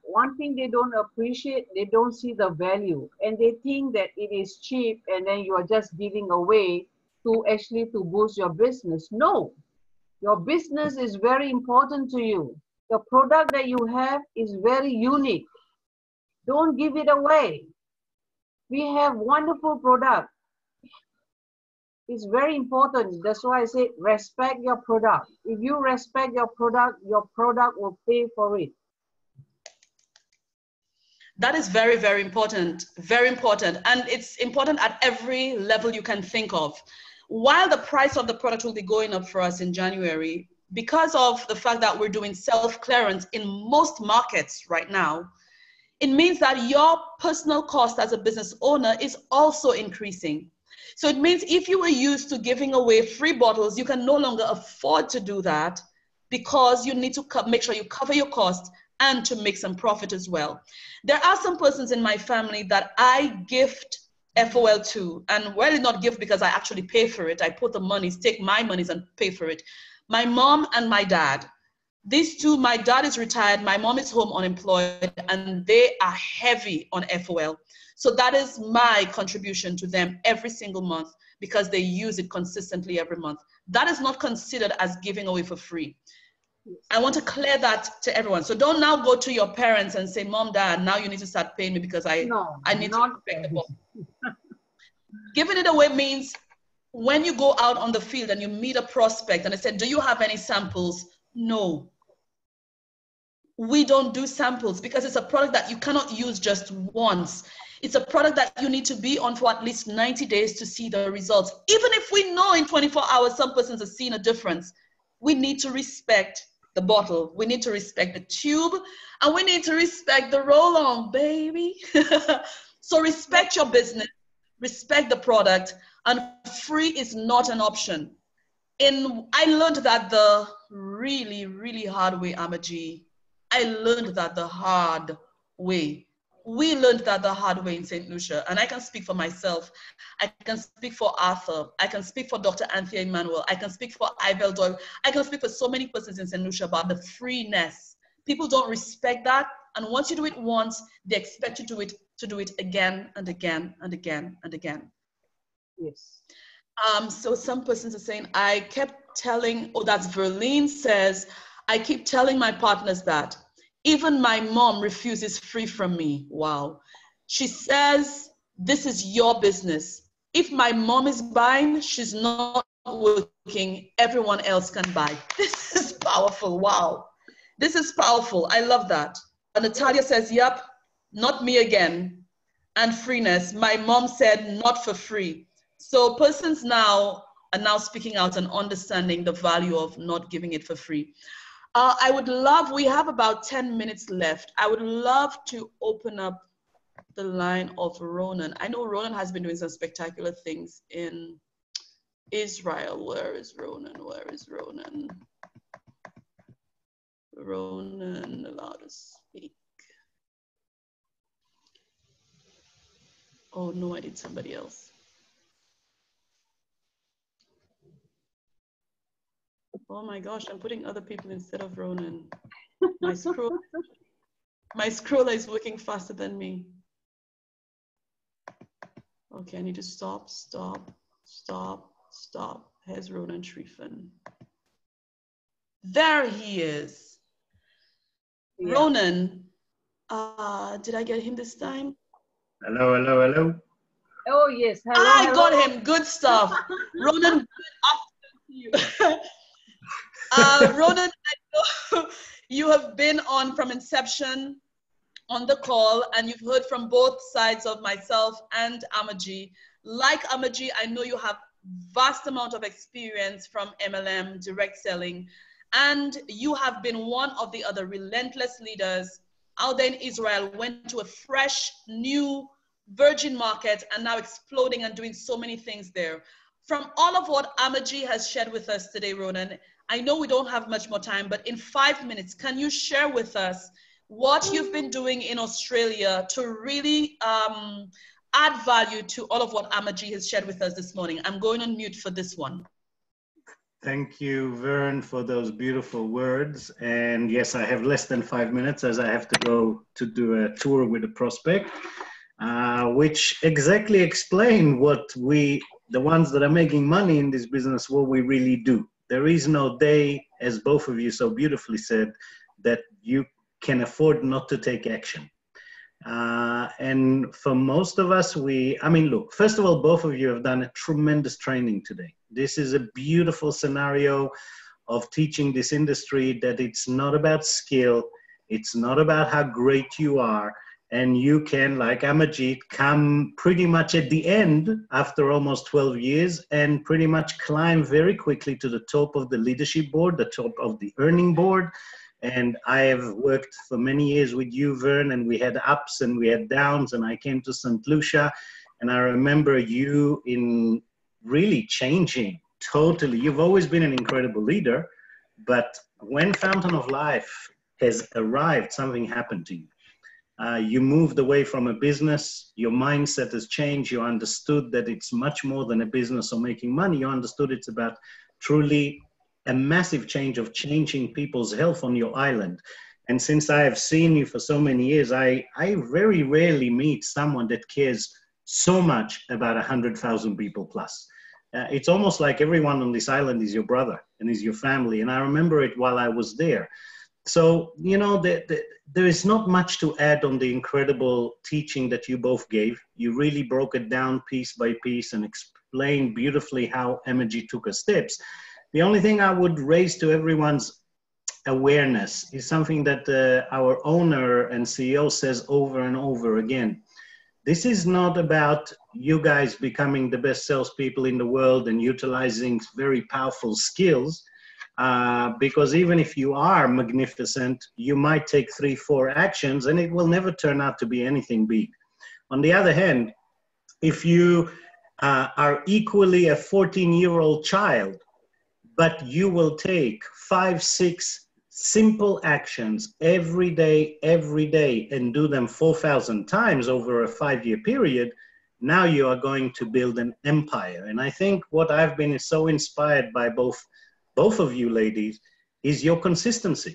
one thing they don't appreciate, they don't see the value, and they think that it is cheap and then you are just giving away to boost your business. No, your business is very important to you. The product that you have is very unique. Don't give it away. We have wonderful product. It's very important. That's why I say respect your product. If you respect your product will pay for it. That is very, very important. Very important. And it's important at every level you can think of. While the price of the product will be going up for us in January, because of the fact that we're doing self-clearance in most markets right now, it means that your personal cost as a business owner is also increasing. So it means if you were used to giving away free bottles, you can no longer afford to do that because you need to make sure you cover your costs and to make some profit as well. There are some persons in my family that I gift FOL to, and well, not gift because I actually pay for it. I put the monies, take my monies and pay for it. My mom and my dad. These two, my dad is retired, my mom is home unemployed, and they are heavy on FOL. So that is my contribution to them every single month because they use it consistently every month. That is not considered as giving away for free. I want to clear that to everyone. So don't now go to your parents and say, Mom, Dad, now you need to start paying me because I need to respect the ball. Giving it away means when you go out on the field and you meet a prospect and they say, do you have any samples? No. We don't do samples because it's a product that you cannot use just once. It's a product that you need to be on for at least 90 days to see the results. Even if we know in 24 hours some persons are seeing a difference, we need to respect the bottle. We need to respect the tube and we need to respect the roll-on, baby. So respect your business, respect the product, and free is not an option. I learned that the really, really hard way, Amaji. I learned that the hard way. We learned that the hard way in St. Lucia. And I can speak for myself. I can speak for Arthur. I can speak for Dr. Anthea Emmanuel. I can speak for Ivel Doyle. I can speak for so many persons in St. Lucia about the freeness. People don't respect that. And once you do it once, they expect you to do it again and again and again and again. Yes. So some persons are saying, I kept telling, oh, that's Verlene says, I keep telling my partners that. Even my mom refuses free from me. Wow. She says, this is your business. If my mom is buying, she's not working. Everyone else can buy. This is powerful. Wow. This is powerful. I love that. Natalia says, yep, not me again. And freeness. My mom said, not for free. So persons now are now speaking out and understanding the value of not giving it for free. I would love, we have about 10 minutes left. I would love to open up the line of Ronan. I know Ronan has been doing some spectacular things in Israel. Where is Ronan? Where is Ronan? Ronan, allowed to speak. Oh no, I did somebody else. Oh my gosh, I'm putting other people instead of Ronan. My scroller is working faster than me. Okay, I need to stop. Here's Ronan Trefen. There he is. Yeah. Ronan, did I get him this time? Hello, hello, hello. Oh, yes. Hello, I got him. Good stuff. Ronan, good afternoon to you. Ronan, I know you have been on from inception on the call, and you've heard from both sides of myself and Amaji. Like Amaji, I know you have vast amount of experience from MLM, direct selling, and you have been one of the other relentless leaders out there in Israel, went to a fresh, new, virgin market, and now exploding and doing so many things there. From all of what Amaji has shared with us today, Ronan, I know we don't have much more time, but in 5 minutes, can you share with us what you've been doing in Australia to really add value to all of what Amaji has shared with us this morning? I'm going on mute for this one. Thank you, Vern, for those beautiful words. And yes, I have less than 5 minutes as I have to go to do a tour with a prospect, which exactly explain what the ones that are making money in this business, what we really do. There is no day, as both of you so beautifully said, that you can afford not to take action. And for most of us, look, first of all, both of you have done a tremendous training today. This is a beautiful scenario of teaching this industry that it's not about skill, it's not about how great you are, and you can, like Amajit, come pretty much at the end after almost 12 years and pretty much climb very quickly to the top of the leadership board, the top of the earning board. And I have worked for many years with you, Vern, and we had ups and we had downs, and I came to St. Lucia, and I remember you in really changing totally. You've always been an incredible leader, but when Fountain of Life has arrived, something happened to you. You moved away from a business, your mindset has changed, you understood that it's much more than a business or making money, you understood it's about truly a massive change of changing people's health on your island. And since I have seen you for so many years, I very rarely meet someone that cares so much about 100,000 people plus. It's almost like everyone on this island is your brother and is your family. And I remember it while I was there. So, you know, there is not much to add on the incredible teaching that you both gave. You really broke it down piece by piece and explained beautifully how Emoji took her steps. The only thing I would raise to everyone's awareness is something that our owner and CEO says over and over again. This is not about you guys becoming the best salespeople in the world and utilizing very powerful skills, because even if you are magnificent, you might take 3-4 actions and it will never turn out to be anything big. On the other hand, if you are equally a 14-year-old child, but you will take 5, 6 simple actions every day, and do them 4,000 times over a 5-year period, now you are going to build an empire. And I think what I've been so inspired by both of you ladies is your consistency.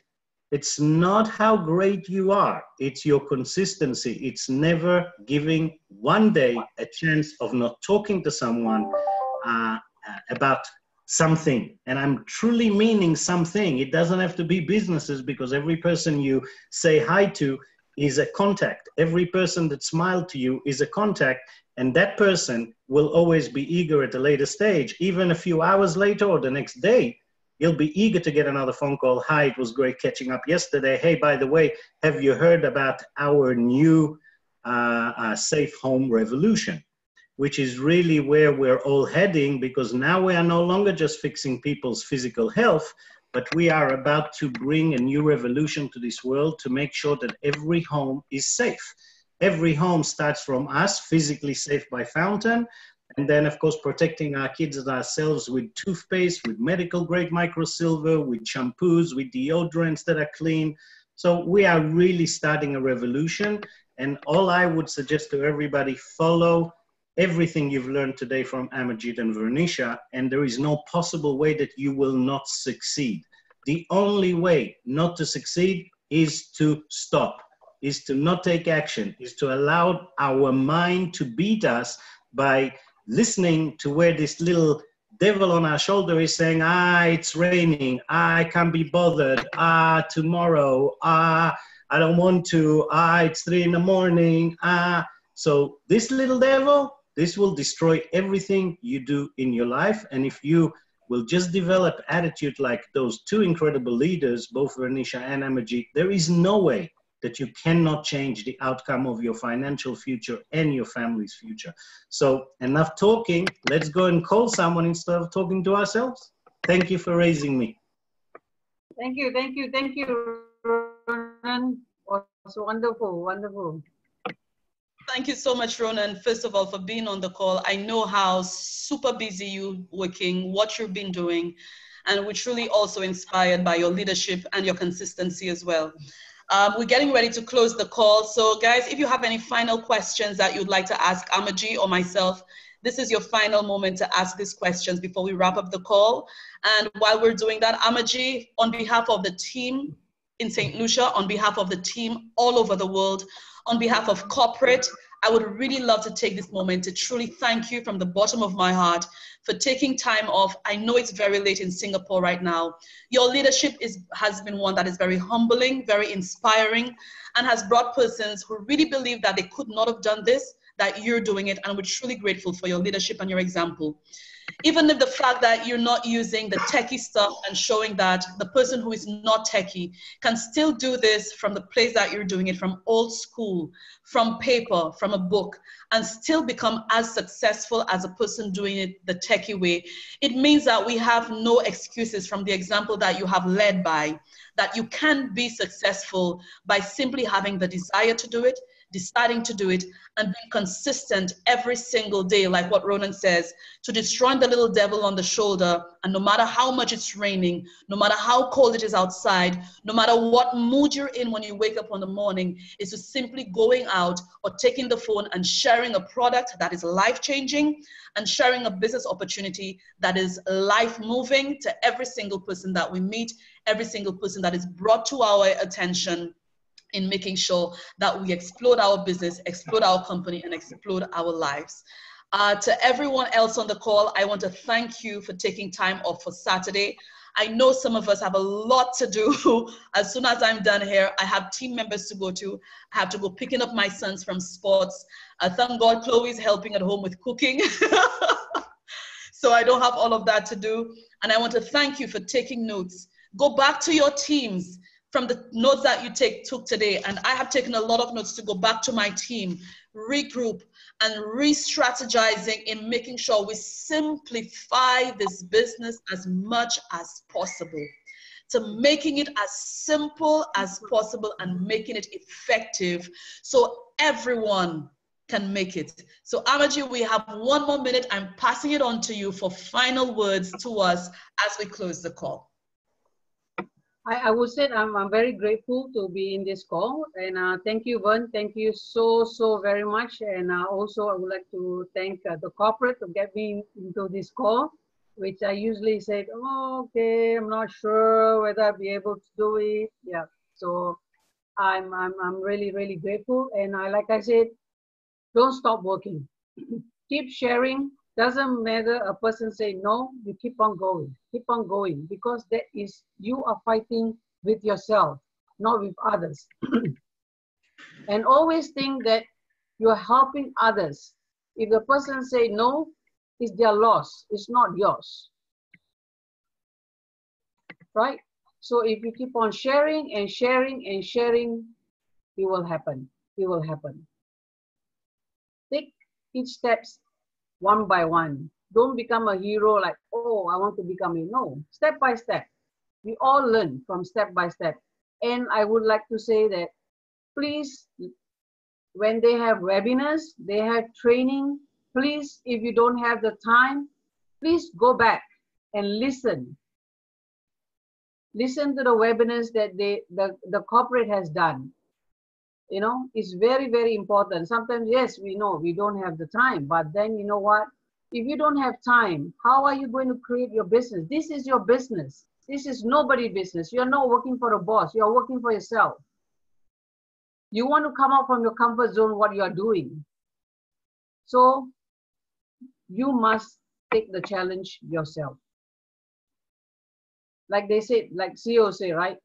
It's not how great you are, it's your consistency. It's never giving one day a chance of not talking to someone about something. And I'm truly meaning something. It doesn't have to be businesses, because every person you say hi to is a contact. Every person that smiled to you is a contact. And that person will always be eager at a later stage, even a few hours later or the next day. You'll be eager to get another phone call. Hi, it was great catching up yesterday. Hey, by the way, have you heard about our new safe home revolution? Which is really where we're all heading, because now we are no longer just fixing people's physical health, but we are about to bring a new revolution to this world to make sure that every home is safe. Every home starts from us, physically safe by fountain, and then, of course, protecting our kids and ourselves with toothpaste, with medical grade microsilver, with shampoos, with deodorants that are clean. So we are really starting a revolution. And all I would suggest to everybody, follow everything you've learned today from Amarjit and Vernisha, and there is no possible way that you will not succeed. The only way not to succeed is to stop, is to not take action, is to allow our mind to beat us by listening to where this little devil on our shoulder is saying, it's raining, I can't be bothered, tomorrow, I don't want to, it's 3 in the morning, So this little devil, this will destroy everything you do in your life. And if you will just develop attitude like those two incredible leaders, both Vernisha and Amarjit, there is no way that you cannot change the outcome of your financial future and your family's future. So enough talking, let's go and call someone instead of talking to ourselves. Thank you for raising me. Thank you, Ronan. Was wonderful, wonderful. Thank you so much, Ronan, first of all, for being on the call. I know how super busy you're working, what you've been doing, and we're truly also inspired by your leadership and your consistency as well. We're getting ready to close the call. So guys, if you have any final questions that you'd like to ask Amarjit or myself, this is your final moment to ask these questions before we wrap up the call. And while we're doing that, Amarjit, on behalf of the team in St. Lucia, on behalf of the team all over the world, on behalf of corporate, I would really love to take this moment to truly thank you from the bottom of my heart for taking time off. I know it's very late in Singapore right now. Your leadership has been one that is very humbling, very inspiring, and has brought persons who really believe that they could not have done this, that you're doing it, and we're truly grateful for your leadership and your example. Even if the fact that you're not using the techie stuff and showing that the person who is not techie can still do this from the place that you're doing it, from old school, from paper, from a book, and still become as successful as a person doing it the techie way, it means that we have no excuses from the example that you have led by, that you can be successful by simply having the desire to do it, deciding to do it, and being consistent every single day, like what Ronan says, to destroying the little devil on the shoulder. And no matter how much it's raining, no matter how cold it is outside, no matter what mood you're in when you wake up in the morning, is to simply going out or taking the phone and sharing a product that is life-changing and sharing a business opportunity that is life-moving to every single person that we meet, every single person that is brought to our attention, in making sure that we explode our business, explode our company, and explode our lives. To everyone else on the call, I want to thank you for taking time off for Saturday. I know some of us have a lot to do. As soon as I'm done here, I have team members to go to. I have to go picking up my sons from sports. Thank God Chloe's helping at home with cooking. So I don't have all of that to do. And I want to thank you for taking notes. Go back to your teams from the notes that you took today. And I have taken a lot of notes to go back to my team, regroup, and re-strategizing in making sure we simplify this business as much as possible, to making it as simple as possible and making it effective so everyone can make it. So Amaji, we have 1 more minute. I'm passing it on to you for final words to us as we close the call. I would say I'm very grateful to be in this call, and thank you, Vern. Thank you so very much. And also I would like to thank the corporate to get me into this call, which I usually said, oh, okay, I'm not sure whether I'll be able to do it. Yeah, so I'm really grateful. And like I said, don't stop working. Keep sharing. Doesn't matter a person say no, you keep on going, because that is, you are fighting with yourself, not with others. And always think that you're helping others. If the person say no, it's their loss, it's not yours. Right? So if you keep on sharing and sharing and sharing, it will happen. It will happen. Take each steps one by one. Don't become a hero like, oh, I want to become a, no. Step by step. We all learn from step by step. And I would like to say that, please, when they have webinars, they have training, please, if you don't have the time, please go back and listen. Listen to the webinars that the corporate has done. You know, it's very important. Sometimes, yes, we know we don't have the time, but then you know what? If you don't have time, how are you going to create your business? This is your business. This is nobody's business. You're not working for a boss. You're working for yourself. You want to come out from your comfort zone, what you're doing. So you must take the challenge yourself. Like they say, like CEO say, right?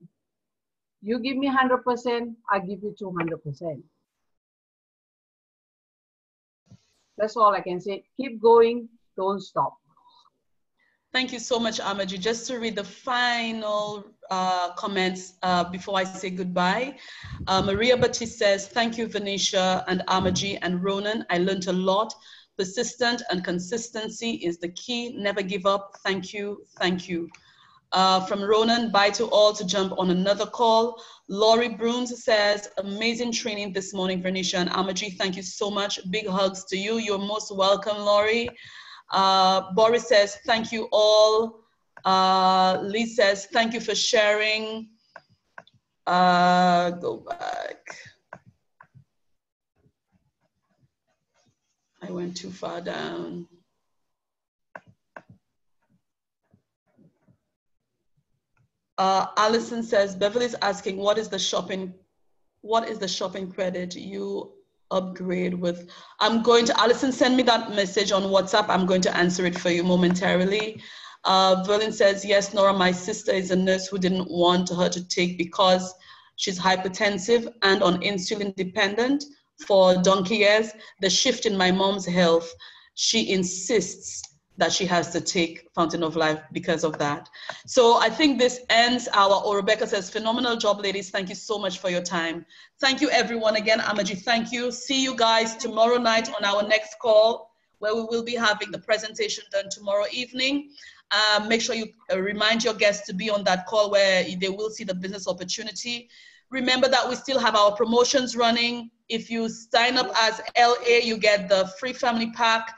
You give me 100%, I give you 200%. That's all I can say. Keep going, don't stop. Thank you so much, Amaji. Just to read the final comments before I say goodbye. Maria Batiste says, thank you, Venetia and Amaji and Ronan. I learned a lot. Persistent and consistency is the key. Never give up. Thank you. Thank you. From Ronan, bye to all, to jump on another call. Laurie Brooms says, amazing training this morning, Venetia and Amaji. Thank you so much. Big hugs to you. You're most welcome, Laurie. Boris says, thank you all. Lee says, thank you for sharing. Go back. I went too far down. Allison says, Beverly's asking, what is the shopping credit you upgrade with? I'm going to, Allison, send me that message on WhatsApp. I'm going to answer it for you momentarily. Verlin says, yes, Nora, my sister is a nurse who didn't want her to take because she's hypertensive and on insulin dependent for donkey years. The shift in my mom's health, she insists that she has to take Fountain of Life because of that. So I think this ends our, Rebecca says, phenomenal job, ladies. Thank you so much for your time. Thank you, everyone. Again, Amaji, thank you. See you guys tomorrow night on our next call, where we will be having the presentation done tomorrow evening. Make sure you remind your guests to be on that call where they will see the business opportunity. Remember that we still have our promotions running. If you sign up as LA, you get the free family pack.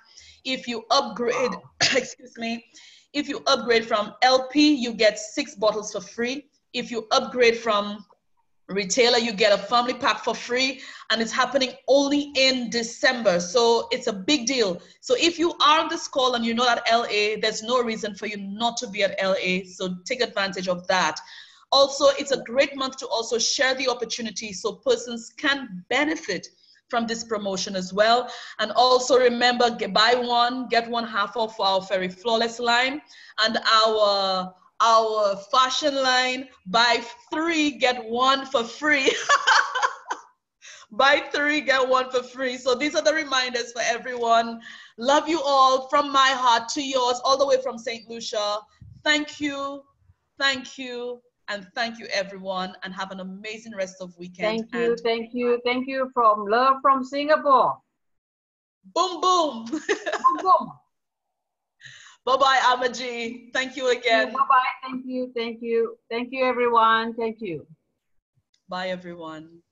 If you upgrade, excuse me, if you upgrade from LP, you get 6 bottles for free. If you upgrade from retailer, you get a family pack for free, and it's happening only in December. So it's a big deal. So if you are on this call and you're not at LA, there's no reason for you not to be at LA. So take advantage of that. Also, it's a great month to also share the opportunity so persons can benefit from this promotion as well. And also remember, buy one, get one half off our Very Flawless line, and our fashion line, buy 3, get 1 for free. Buy 3, get 1 for free. So these are the reminders for everyone. Love you all from my heart to yours, all the way from St. Lucia. Thank you, and thank you, everyone, and have an amazing rest of weekend. Thank you from love from Singapore. Boom, boom. Boom, boom. Bye-bye, Amaji. Thank you again. Bye-bye. Thank you, everyone. Thank you. Bye, everyone.